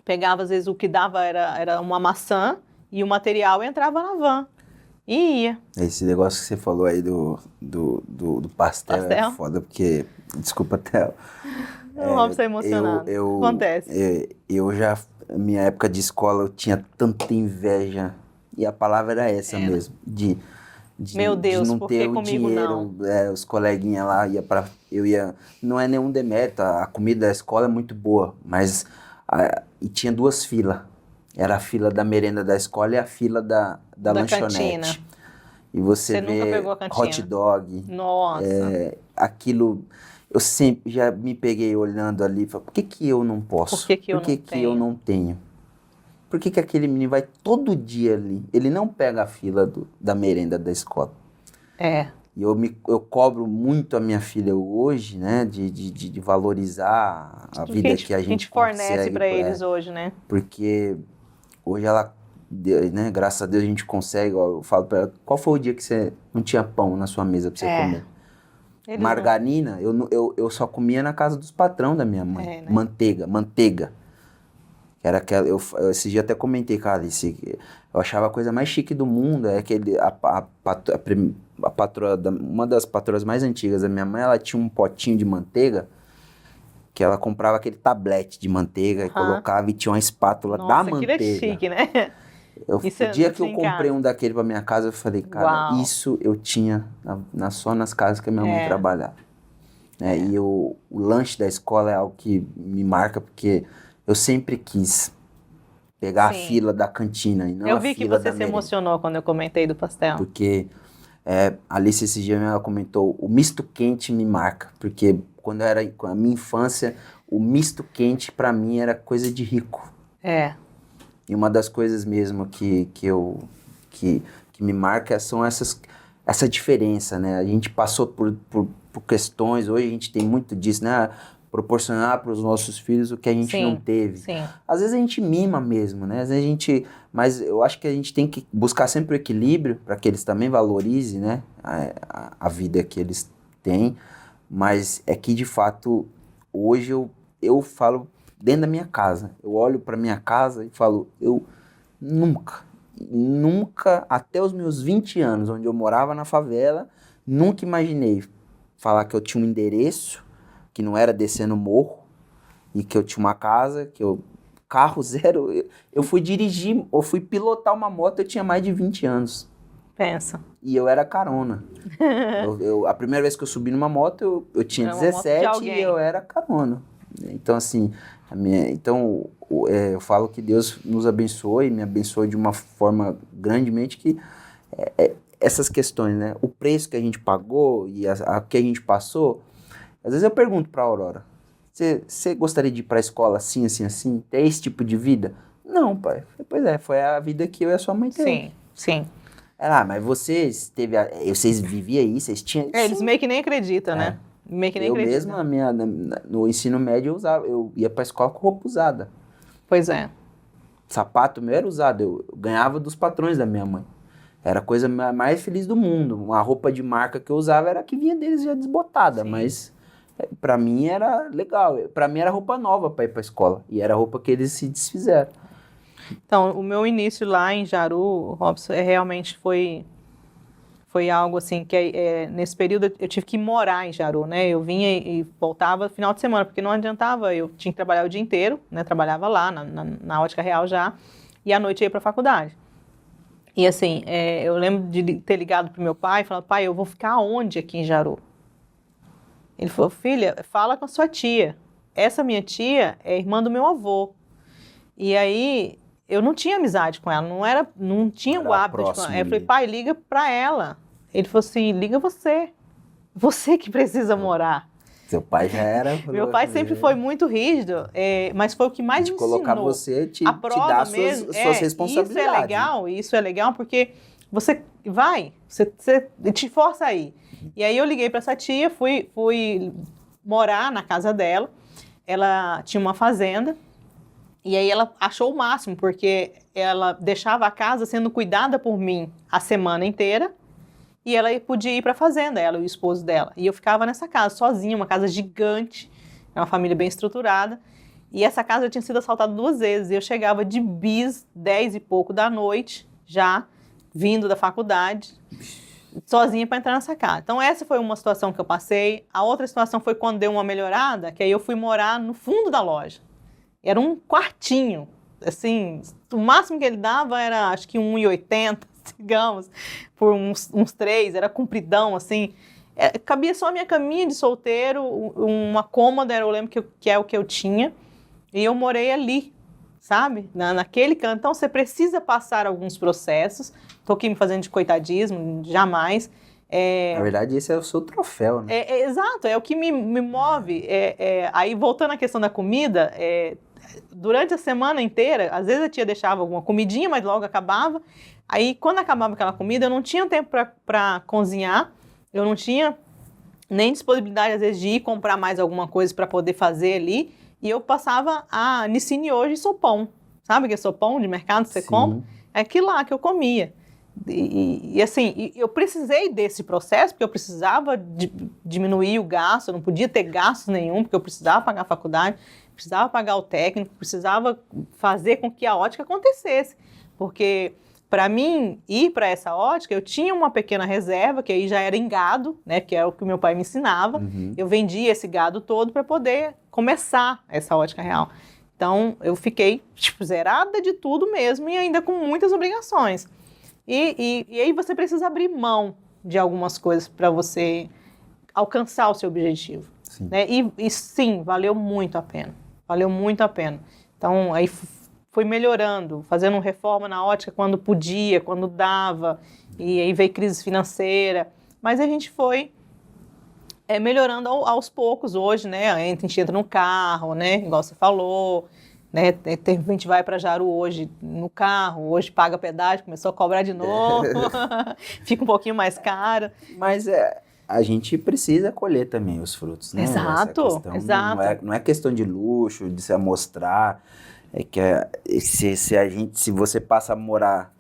pegava às vezes o que dava era uma maçã e o material entrava na van. E ia. Esse negócio que você falou aí do pastel é foda, porque... Desculpa, Theo. Não vamos ser emocionado. Acontece. Minha época de escola, eu tinha tanta inveja. E a palavra era essa mesmo. Meu Deus, de não por ter que o comigo dinheiro. não? Os coleguinhas lá, não é nenhum demérito, a comida da escola é muito boa, mas e tinha 2 filas. Era a fila da merenda da escola e a fila da lanchonete. Cantina. E você nunca vê pegou a cantina? hot dog. Nossa. Aquilo, eu sempre já me peguei olhando ali e falei, por que eu não posso? Por que eu não tenho? Por que aquele menino vai todo dia ali? Ele não pega a fila da merenda da escola. E eu cobro muito a minha filha hoje, né, de valorizar a vida que a gente fornece para eles hoje, né? Porque hoje ela, né, graças a Deus a gente consegue, eu falo para ela, qual foi o dia que você não tinha pão na sua mesa para você comer? Margarina, eu só comia na casa dos patrão da minha mãe. Né? Manteiga. Era aquela, esse dia até comentei com a Alice, eu achava a coisa mais chique do mundo, a patroa, uma das patroas mais antigas da minha mãe, ela tinha um potinho de manteiga, que ela comprava aquele tablete de manteiga e colocava e tinha uma espátula da manteiga. Nossa, que chique, né? O dia que eu comprei um daquele pra minha casa, eu falei, cara, isso eu tinha só nas casas que a minha mãe trabalhava. E o lanche da escola é algo que me marca, porque eu sempre quis pegar a fila da cantina e não a fila da merenda. Eu vi que você se emocionou quando eu comentei do pastel. Porque a Alice esse dia ela comentou, o misto quente me marca, porque quando eu era com a minha infância, o misto quente pra mim era coisa de rico. E uma das coisas mesmo que me marca são essa diferença, né? A gente passou por questões, hoje a gente tem muito disso, né? Proporcionar para os nossos filhos o que a gente não teve. Sim. Às vezes a gente mima mesmo, né? Às vezes mas eu acho que a gente tem que buscar sempre o equilíbrio para que eles também valorizem, né? A vida que eles têm. Mas é que, de fato, hoje eu falo dentro da minha casa. Eu olho para minha casa e falo, eu nunca, até os meus 20 anos, onde eu morava na favela, nunca imaginei falar que eu tinha um endereço, que não era descendo o morro, e que eu tinha uma casa, carro zero, eu fui pilotar uma moto, eu tinha mais de 20 anos. Pensa. E eu era carona. A primeira vez que eu subi numa moto, eu tinha 17 e eu era carona. Então, assim, eu falo que Deus nos abençoe, me abençoe de uma forma grandemente que essas questões, né? O preço que a gente pagou e a que a gente passou, às vezes eu pergunto pra Aurora, você gostaria de ir pra escola assim, assim, assim? Ter esse tipo de vida? Não, pai. Pois é, foi a vida que eu e a sua mãe teve. Sim, sim. Mas vocês viviam aí, vocês tinham... Eles meio que nem acreditam, né? Meio que nem Eu acreditam. mesmo, no ensino médio, eu ia pra escola com roupa usada. Pois é. Sapato meu era usado, eu ganhava dos patrões da minha mãe. Era a coisa mais feliz do mundo. Uma roupa de marca que eu usava era a que vinha deles já desbotada, mas pra mim era legal. Pra mim era roupa nova pra ir pra escola. E era a roupa que eles se desfizeram. Então, o meu início lá em Jaru, Robson, realmente foi algo assim, que nesse período eu tive que morar em Jaru, né? Eu vinha e voltava final de semana, porque não adiantava, eu tinha que trabalhar o dia inteiro, né? Trabalhava lá na Ótica Real já, e à noite eu ia pra faculdade. E assim, eu lembro de ter ligado pro meu pai e falar, pai, eu vou ficar onde aqui em Jaru? Ele falou, filha, fala com a sua tia. Essa minha tia é irmã do meu avô. E aí, eu não tinha amizade com ela, não tinha o hábito de... Eu falei, pai, liga pra ela. Ele falou assim, liga você. Você que precisa morar. Seu pai já era... Meu pai sempre foi muito rígido, mas foi o que mais me ensinou. Colocar você, te dar suas responsabilidades. Isso é legal porque você te força aí. E aí eu liguei para essa tia, fui morar na casa dela. Ela tinha uma fazenda e aí ela achou o máximo, porque ela deixava a casa sendo cuidada por mim a semana inteira. E ela podia ir para a fazenda, ela e o esposo dela. E eu ficava nessa casa, sozinha, uma casa gigante, uma família bem estruturada. E essa casa já tinha sido assaltada 2 vezes. E eu chegava de bis, 10 e pouco da noite, já vindo da faculdade, sozinha para entrar nessa casa. Então essa foi uma situação que eu passei. A outra situação foi quando deu uma melhorada, que aí eu fui morar no fundo da loja. Era um quartinho, assim, o máximo que ele dava era, acho que 1,80, digamos, por uns 3, era compridão, assim. Cabia só a minha caminha de solteiro, uma cômoda, eu lembro que é o que eu tinha, e eu morei ali, sabe? Naquele canto. Então, você precisa passar alguns processos. Tô aqui me fazendo de coitadismo, jamais. Na verdade, esse é o seu troféu, né? Exato, é o que me move. Aí, voltando à questão da comida, durante a semana inteira, às vezes a tia deixava alguma comidinha, mas logo acabava. Aí, quando acabava aquela comida, eu não tinha tempo para cozinhar, eu não tinha nem disponibilidade, às vezes, de ir comprar mais alguma coisa para poder fazer ali, e eu passava a Nicine hoje sopão. Sabe que é sopão de mercado que você compra? É aquilo lá que eu comia. E assim, eu precisei desse processo, porque eu precisava diminuir o gasto, eu não podia ter gastos nenhum, porque eu precisava pagar a faculdade, precisava pagar o técnico, precisava fazer com que a ótica acontecesse. Porque, para mim, ir para essa ótica, eu tinha uma pequena reserva, que aí já era em gado, né, que é o que o meu pai me ensinava. Eu vendia esse gado todo para poder começar essa ótica real. Então, eu fiquei, zerada de tudo mesmo e ainda com muitas obrigações. E aí você precisa abrir mão de algumas coisas para você alcançar o seu objetivo. Sim. Né? E sim, valeu muito a pena. Valeu muito a pena. Então, aí fui melhorando, fazendo reforma na ótica quando podia, quando dava. E aí veio crise financeira. Mas a gente foi melhorando aos poucos hoje, né? A gente entra no carro, né? Igual você falou. Né? A gente vai para Jaru hoje no carro, hoje paga pedágio, começou a cobrar de novo, fica um pouquinho mais caro. Mas a gente precisa colher também os frutos, né? Exato, exato. Não é questão de luxo, de se amostrar, se você passa a morar,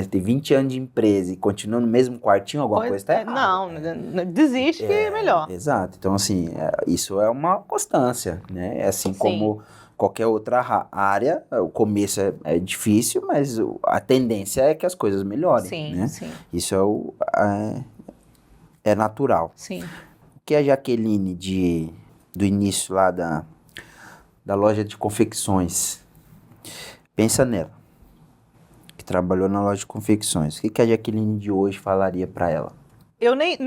ter 20 anos de empresa e continua no mesmo quartinho, alguma coisa está errada. Não, desiste que é melhor. Exato, então assim, isso é uma constância, né? Assim como qualquer outra área, o começo é difícil, mas a tendência é que as coisas melhorem, sim, né? Sim. Isso é natural. Sim. O que a Jaqueline, do início lá da loja de confecções, pensa nela, que trabalhou na loja de confecções, o que a Jaqueline de hoje falaria para ela? Eu nem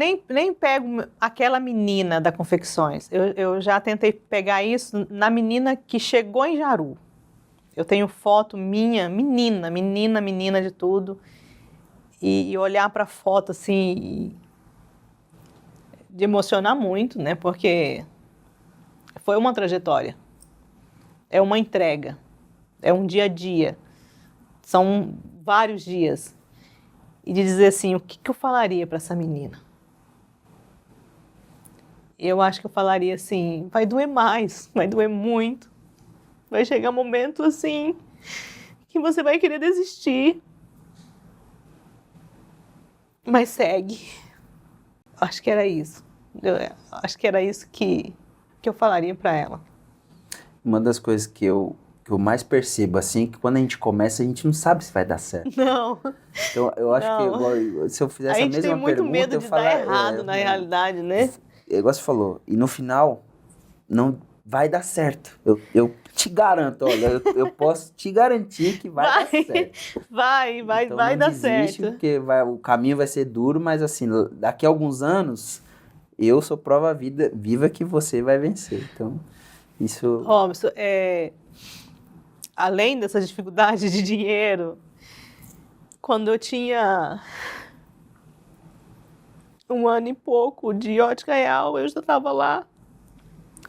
pego aquela menina da confecções. Eu já tentei pegar isso na menina que chegou em Jaru. Eu tenho foto minha, menina de tudo. e olhar para a foto assim, de emocionar muito, né? Porque foi uma trajetória, é uma entrega, é um dia a dia, são vários dias. E de dizer assim, o que eu falaria para essa menina? Eu acho que eu falaria assim, vai doer mais, vai doer muito. Vai chegar um momento assim, que você vai querer desistir. Mas segue. Acho que era isso. Acho que era isso que eu falaria para ela. Uma das coisas que eu mais percebo, assim, é que quando a gente começa, a gente não sabe se vai dar certo. Não. Então, eu acho que se eu fizesse a mesma pergunta, A gente tem muito medo de dar errado na realidade, né? Igual você falou, e no final, não vai dar certo. Eu te garanto, olha, eu posso te garantir que vai dar certo. Então, vai não dar desiste, certo. Porque o caminho vai ser duro, mas assim, daqui a alguns anos, eu sou prova viva que você vai vencer. Então, isso... Robson, além dessas dificuldades de dinheiro, quando eu tinha 1 ano e pouco de Ótica Real, eu já estava lá.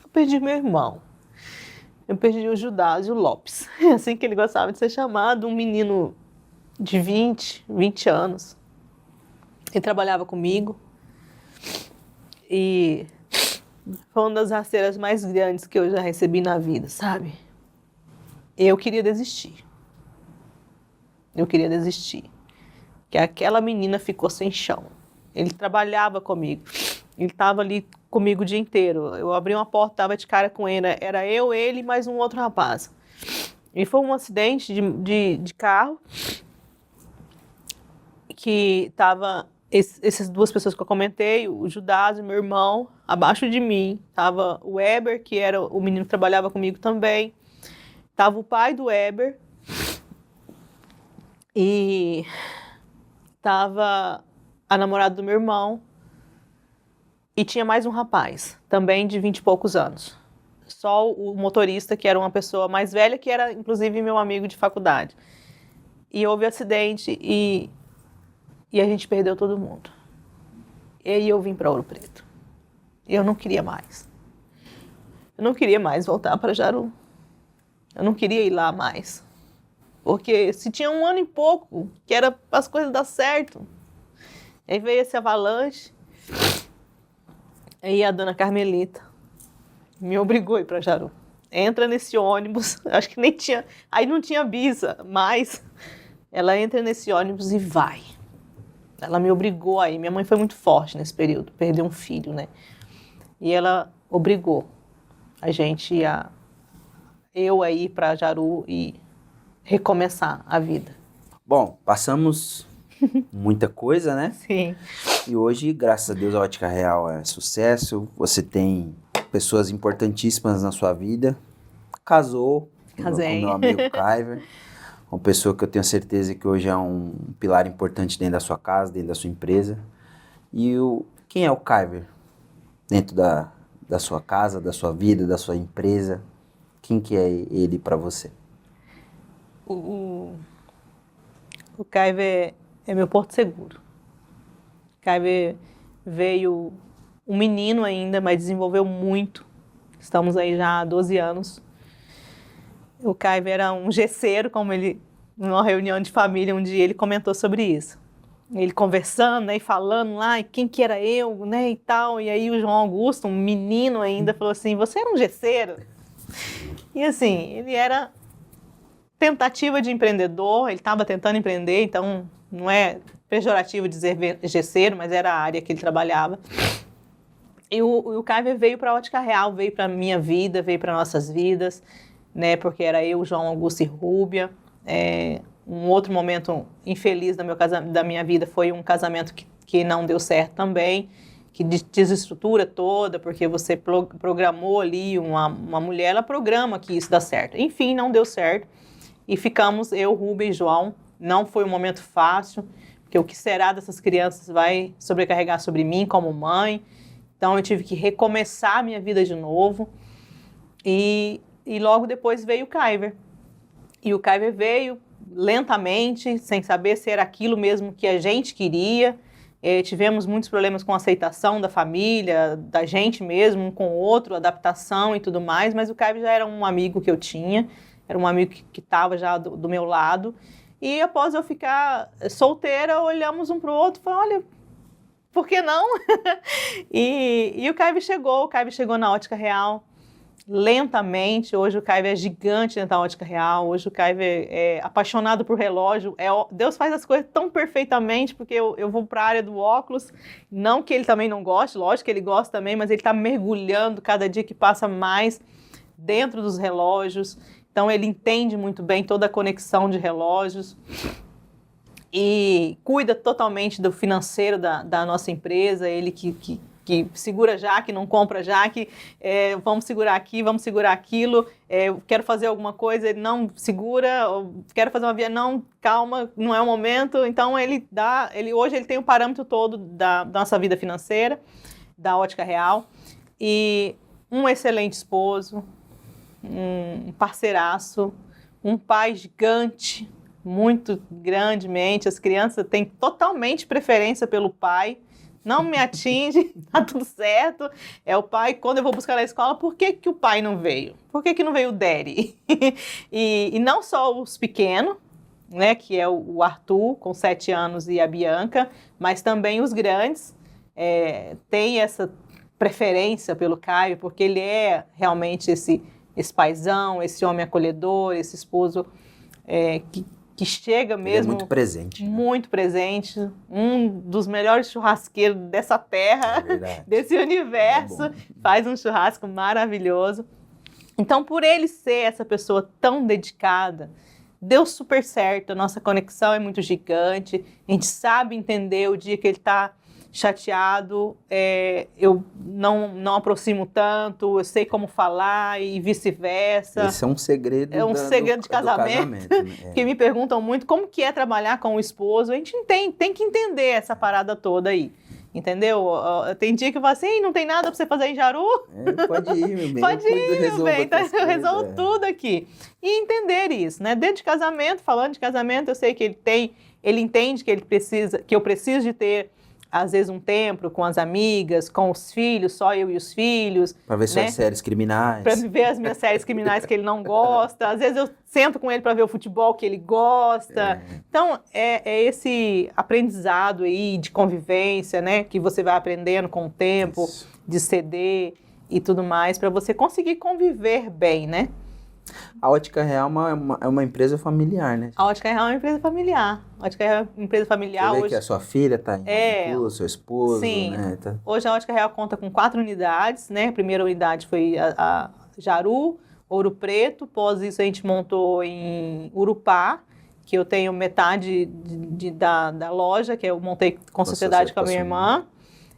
Eu perdi meu irmão. Eu perdi o Judásio Lopes. É assim que ele gostava de ser chamado, um menino de 20 anos. Ele trabalhava comigo. E foi uma das rasteiras mais grandes que eu já recebi na vida, sabe? Eu queria desistir. Que aquela menina ficou sem chão. Ele trabalhava comigo. Ele estava ali comigo o dia inteiro. Eu abri uma porta, estava de cara com ele. Era eu, ele e mais um outro rapaz. E foi um acidente de carro que estava essas duas pessoas que eu comentei, o Judásio, meu irmão, abaixo de mim. Estava o Weber, que era o menino que trabalhava comigo também. Estava o pai do Weber. E estava a namorada do meu irmão. E tinha mais um rapaz, também de 20 e poucos anos. Só o motorista, que era uma pessoa mais velha, que era inclusive meu amigo de faculdade. E houve acidente e a gente perdeu todo mundo. E aí eu vim para Ouro Preto. E eu não queria mais. Eu não queria mais voltar para Jaru. Eu não queria ir lá mais. Porque se tinha 1 ano e pouco, que era para as coisas dar certo. Aí veio esse avalanche. Aí a dona Carmelita me obrigou a ir para Jaru. Entra nesse ônibus, acho que nem tinha... Aí não tinha bisa, mas ela entra nesse ônibus e vai. Ela me obrigou a ir. Minha mãe foi muito forte nesse período, perdeu um filho, né? E ela obrigou a gente eu a ir para Jaru e recomeçar a vida. Bom, passamos muita coisa, né? Sim. E hoje, graças a Deus, a Ótica Real é sucesso. Você tem pessoas importantíssimas na sua vida. Casou Casei. com meu amigo Kaiver. Uma pessoa que eu tenho certeza que hoje é um pilar importante dentro da sua casa, dentro da sua empresa. E quem é o Kaiver? Dentro da sua casa, da sua vida, da sua empresa. Quem que é ele para você? O Kaiver é meu porto seguro. O Kaiver veio um menino ainda, mas desenvolveu muito. Estamos aí já há 12 anos. O Kaiver era um gesseiro, como ele, numa reunião de família, um dia ele comentou sobre isso. Ele conversando, né, e falando lá, e quem que era eu, né, e tal. E aí o João Augusto, um menino ainda, falou assim, você era um gesseiro? E assim, ele era tentativa de empreendedor, ele estava tentando empreender, então não é pejorativo dizer gesseiro, mas era a área que ele trabalhava. E o Kaiver veio para a Ótica Real, veio para a minha vida, veio para nossas vidas, né, porque era eu, João Augusto e Rúbia. Um outro momento infeliz da minha vida foi um casamento que não deu certo também, que desestrutura toda, porque você programou ali uma mulher, ela programa que isso dá certo. Enfim, não deu certo. E ficamos, eu, Rúbia e João. Não foi um momento fácil, porque o que será dessas crianças vai sobrecarregar sobre mim como mãe. Então, eu tive que recomeçar a minha vida de novo. E logo depois veio o Kaiver. E o Kaiver veio lentamente, sem saber se era aquilo mesmo que a gente queria. Tivemos muitos problemas com a aceitação da família, da gente mesmo, um com o outro, adaptação e tudo mais, mas o Caio já era um amigo que eu tinha, era um amigo que estava já do meu lado. E após eu ficar solteira, olhamos um para o outro e falamos, olha, por que não? e o Caio chegou na Ótica Real lentamente. Hoje o Caio é gigante dentro da Ótica Real, hoje o Caio é apaixonado por relógio. Deus faz as coisas tão perfeitamente, porque eu vou para a área do óculos, não que ele também não goste, lógico que ele gosta também, mas ele está mergulhando cada dia que passa mais dentro dos relógios. Então, ele entende muito bem toda a conexão de relógios e cuida totalmente do financeiro da nossa empresa. Ele que segura já, que não compra já, que vamos segurar aqui, vamos segurar aquilo, quero fazer alguma coisa, ele não segura, quero fazer uma viagem, não, calma, não é o momento. Então, hoje ele tem o parâmetro todo da nossa vida financeira, da Ótica Real, e um excelente esposo, um parceiraço, um pai gigante, muito grandemente. As crianças têm totalmente preferência pelo pai, não me atinge, tá tudo certo. É o pai, quando eu vou buscar na escola, por que o pai não veio? Por que não veio o daddy? e não só os pequenos, né, que é o Arthur, com 7 anos, e a Bianca, mas também os grandes têm essa preferência pelo Caio, porque ele é realmente esse paizão, esse homem acolhedor, esse esposo que chega mesmo... Ele é muito presente. Muito presente. Um dos melhores churrasqueiros dessa terra, desse universo. Faz um churrasco maravilhoso. Então, por ele ser essa pessoa tão dedicada, deu super certo. A nossa conexão é muito gigante. A gente sabe entender o dia que ele está chateado, eu não aproximo tanto, eu sei como falar e vice-versa. Esse é um segredo. É um segredo de casamento. Né? Que me perguntam muito como que é trabalhar com o esposo. A gente tem que entender essa parada toda aí. Entendeu? Tem dia que eu falo assim, não tem nada pra você fazer em Jaru? Pode ir, meu bem. Pode ir, meu bem. Então, eu resolvo tudo aqui. E entender isso, né? Dentro de casamento, falando de casamento, eu sei que ele entende que eu preciso de ter, às vezes, um tempo com as amigas, com os filhos, só eu e os filhos. Para ver suas séries criminais. Para ver as minhas séries criminais que ele não gosta. Às vezes eu sento com ele para ver o futebol que ele gosta. Então, é esse aprendizado aí de convivência, né? Que você vai aprendendo com o tempo, de ceder e tudo mais, para você conseguir conviver bem, né? A Ótica Real é uma empresa familiar, né? A Ótica Real é uma empresa familiar. A Ótica Real é uma empresa familiar. Você vê que a sua filha está em seu esposo, sim. Né? Hoje a Ótica Real conta com 4 unidades, né? A primeira unidade foi a Jaru, Ouro Preto. Após isso a gente montou em Urupá, que eu tenho metade da loja, que eu montei com sociedade com a minha irmã.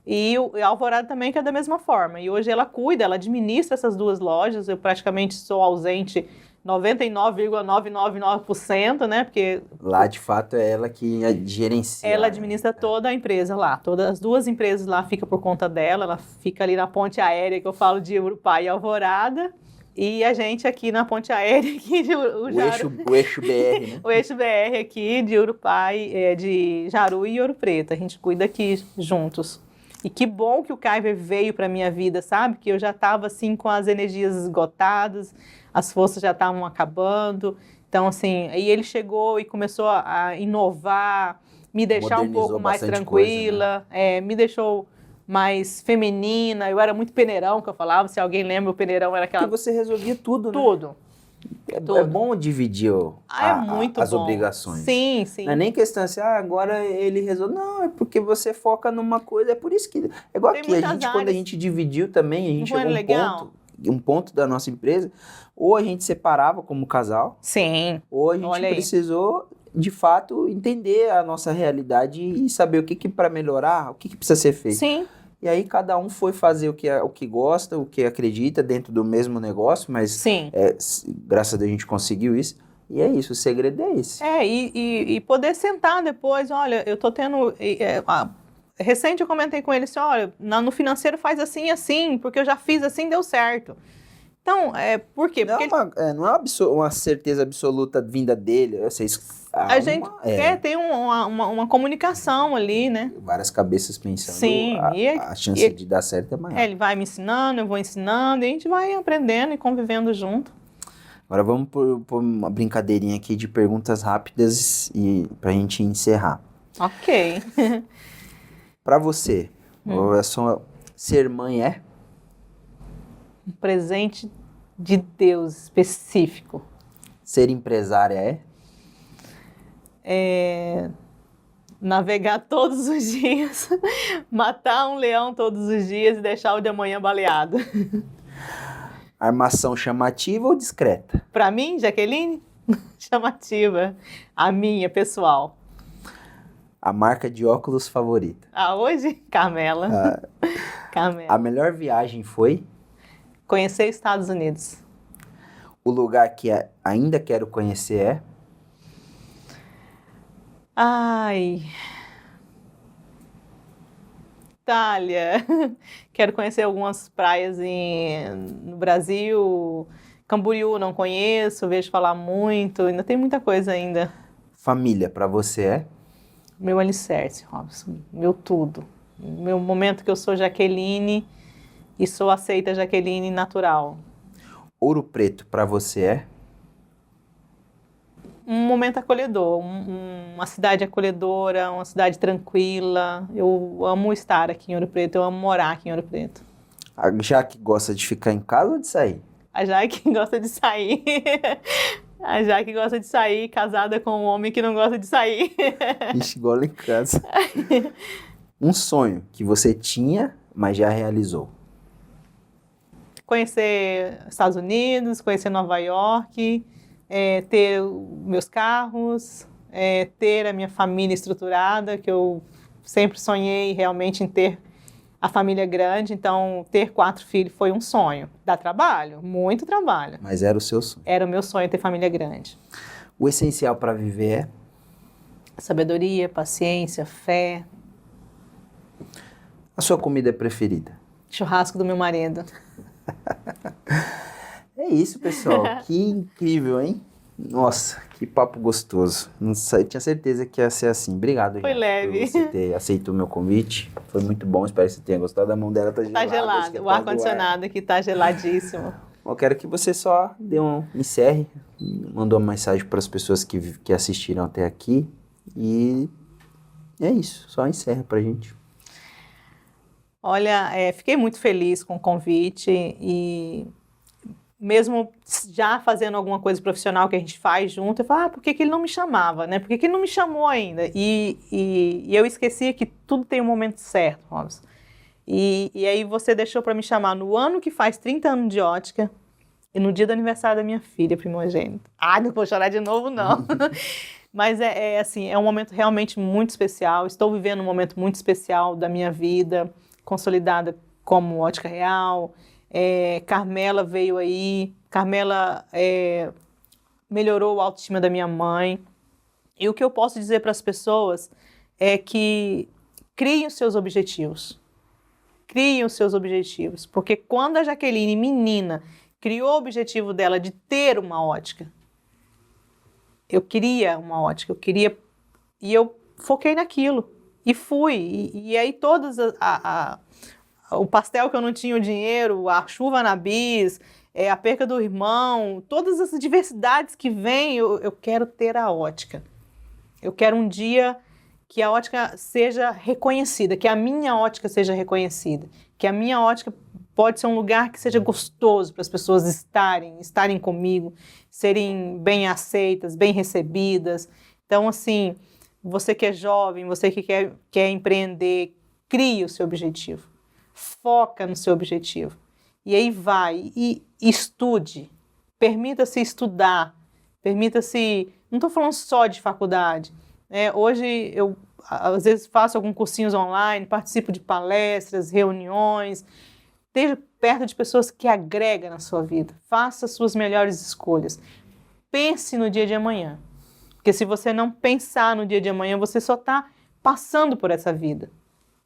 E a Alvorada também, que é da mesma forma. E hoje ela cuida, ela administra essas 2 lojas. Eu praticamente sou ausente 99,999%, né? Porque lá, de fato, é ela que gerencia. Ela administra toda a empresa lá. Todas as 2 empresas lá ficam por conta dela. Ela fica ali na ponte aérea, que eu falo de Urupá e Alvorada. E a gente aqui na ponte aérea aqui de o eixo BR, né? O eixo BR aqui de Urupá, de Jaru e Ouro Preto. A gente cuida aqui juntos. E que bom que o Caio veio para a minha vida, sabe? Que eu já estava, assim, com as energias esgotadas, as forças já estavam acabando. Então, assim, aí ele chegou e começou a inovar, me deixar um pouco mais tranquila, coisa, né? Me deixou mais feminina. Eu era muito peneirão, que eu falava. Se alguém lembra, o peneirão era aquela... Porque você resolvia tudo, né? Tudo. É bom dividir as obrigações. Sim. Não é nem questão assim, agora ele resolve. Não, é porque você foca numa coisa. É por isso que... É igual aqui, quando a gente dividiu também, a gente chegou um ponto da nossa empresa, ou a gente separava como casal. Sim. Ou a gente precisou, de fato, entender a nossa realidade e saber o que para melhorar, o que precisa ser feito. Sim. E aí cada um foi fazer o que gosta, o que acredita dentro do mesmo negócio, mas graças a Deus a gente conseguiu isso. E é isso, o segredo é esse. E poder sentar depois, olha, eu tô tendo... recente eu comentei com ele assim, olha, no financeiro faz assim, porque eu já fiz assim, deu certo. Então, por quê? Não Porque não é uma certeza absoluta vinda dele. Vocês, a gente quer ter uma comunicação ali, né? várias cabeças pensando, Sim, a chance de dar certo é maior. ele vai me ensinando, eu vou ensinando, e a gente vai aprendendo e convivendo junto. Agora vamos por uma brincadeirinha aqui de perguntas rápidas e pra gente encerrar. Ok. Pra você, ser mãe é? Um presente de Deus específico. Ser empresária Navegar todos os dias, matar um leão todos os dias e deixar o de amanhã baleado. Armação chamativa ou discreta? Para mim, Jaqueline, chamativa. A minha, pessoal. A marca de óculos favorita? Hoje, Carmela. Carmela. A melhor viagem foi? Conhecer Estados Unidos. O lugar que ainda quero conhecer é? Itália. Quero conhecer algumas praias no Brasil. Camboriú não conheço, vejo falar muito. Ainda tem muita coisa ainda. Família, pra você é? Meu alicerce, Robson. Meu tudo. Meu momento que eu sou Jaqueline e sou aceita Jaqueline natural. Ouro Preto, pra você é? Um momento acolhedor, uma cidade acolhedora, uma cidade tranquila. Eu amo estar aqui em Ouro Preto, eu amo morar aqui em Ouro Preto. A Jaque gosta de ficar em casa ou de sair? A Jaque gosta de sair. A Jaque gosta de sair, casada com um homem que não gosta de sair. Ixi, igual lá em casa. Um sonho que você tinha, mas já realizou? Conhecer Estados Unidos, conhecer Nova York, ter meus carros, ter a minha família estruturada, que eu sempre sonhei realmente em ter a família grande. Então, ter 4 filhos foi um sonho. Dá trabalho, muito trabalho. Mas era o seu sonho. Era o meu sonho ter família grande. O essencial para viver é? Sabedoria, paciência, fé. A sua comida preferida? Churrasco do meu marido. É isso, pessoal. Que incrível, hein? Nossa, que papo gostoso. Não sei, tinha certeza que ia ser assim. Obrigado, Foi leve. por você ter aceito o meu convite. Foi muito bom, espero que você tenha gostado. A mão dela tá gelada. Tá gelado. O ar-condicionado aqui tá geladíssimo. Eu quero que você só encerre, mandou uma mensagem para as pessoas que assistiram até aqui. E é isso, só encerra pra gente. Olha, fiquei muito feliz com o convite e mesmo já fazendo alguma coisa profissional que a gente faz junto, eu falo, por que ele não me chamava, né? Por que ele não me chamou ainda? E eu esquecia que tudo tem um momento certo, Robson. E aí você deixou para me chamar no ano que faz 30 anos de ótica e no dia do aniversário da minha filha primogênita. Não vou chorar de novo, não. Mas assim, é um momento realmente muito especial. Estou vivendo um momento muito especial da minha vida, consolidada como ótica real. Carmela veio aí, Carmela melhorou a autoestima da minha mãe. E o que eu posso dizer para as pessoas é que criem os seus objetivos. Criem os seus objetivos. Porque quando a Jaqueline, menina, criou o objetivo dela de ter uma ótica, eu queria uma ótica, e eu foquei naquilo. E fui. E aí todas o pastel que eu não tinha o dinheiro, a chuva na bis, a perca do irmão, todas as diversidades que vêm, eu quero ter a ótica. Eu quero um dia que a ótica seja reconhecida, que a minha ótica seja reconhecida, que a minha ótica pode ser um lugar que seja gostoso para as pessoas estarem comigo, serem bem aceitas, bem recebidas. Então, assim, você que é jovem, você que quer empreender, crie o seu objetivo. Foca no seu objetivo. E aí vai e estude. Permita-se estudar. Permita-se... Não estou falando só de faculdade. Hoje eu, às vezes, faço alguns cursinhos online, participo de palestras, reuniões. Esteja perto de pessoas que agregam na sua vida. Faça suas melhores escolhas. Pense no dia de amanhã. Porque se você não pensar no dia de amanhã, você só está passando por essa vida.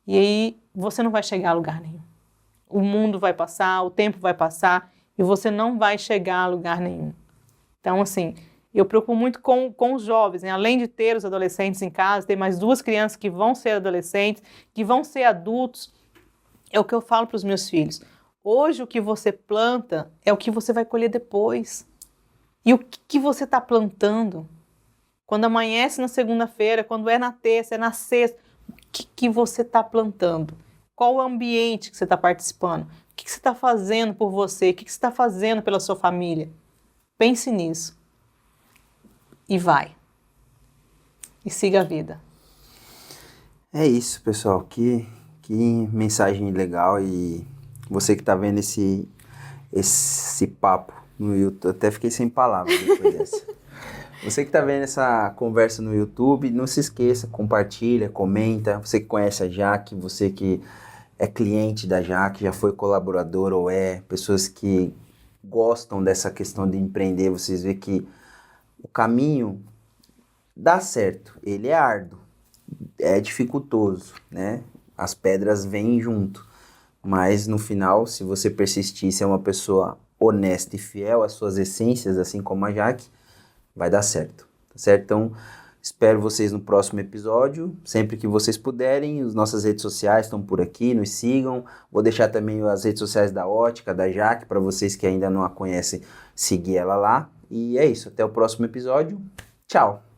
E aí você não vai chegar a lugar nenhum. O mundo vai passar, o tempo vai passar e você não vai chegar a lugar nenhum. Então, assim, eu preocupo muito com os jovens, né? Além de ter os adolescentes em casa, ter mais 2 crianças que vão ser adolescentes, que vão ser adultos. É o que eu falo para os meus filhos. Hoje, o que você planta é o que você vai colher depois. E o que você está plantando? Quando amanhece na segunda-feira, quando é na terça, é na sexta, o que você está plantando? Qual o ambiente que você está participando? O que você está fazendo por você? O que você está fazendo pela sua família? Pense nisso. E vai. E siga a vida. É isso, pessoal. Que mensagem legal. E você que está vendo esse papo no YouTube, até fiquei sem palavras depois dessa. Você que está vendo essa conversa no YouTube, não se esqueça, compartilha, comenta. Você que conhece a Jaque, você que é cliente da Jaque, já foi colaborador ou pessoas que gostam dessa questão de empreender, vocês vê que o caminho dá certo, ele é árduo, é dificultoso, né? As pedras vêm junto, mas no final, se você persistir, se é uma pessoa honesta e fiel às suas essências, assim como a Jaque, vai dar certo, tá certo? Então, espero vocês no próximo episódio, sempre que vocês puderem. As nossas redes sociais estão por aqui, nos sigam. Vou deixar também as redes sociais da Ótica, da Jaque, para vocês que ainda não a conhecem, seguir ela lá. E é isso, até o próximo episódio. Tchau!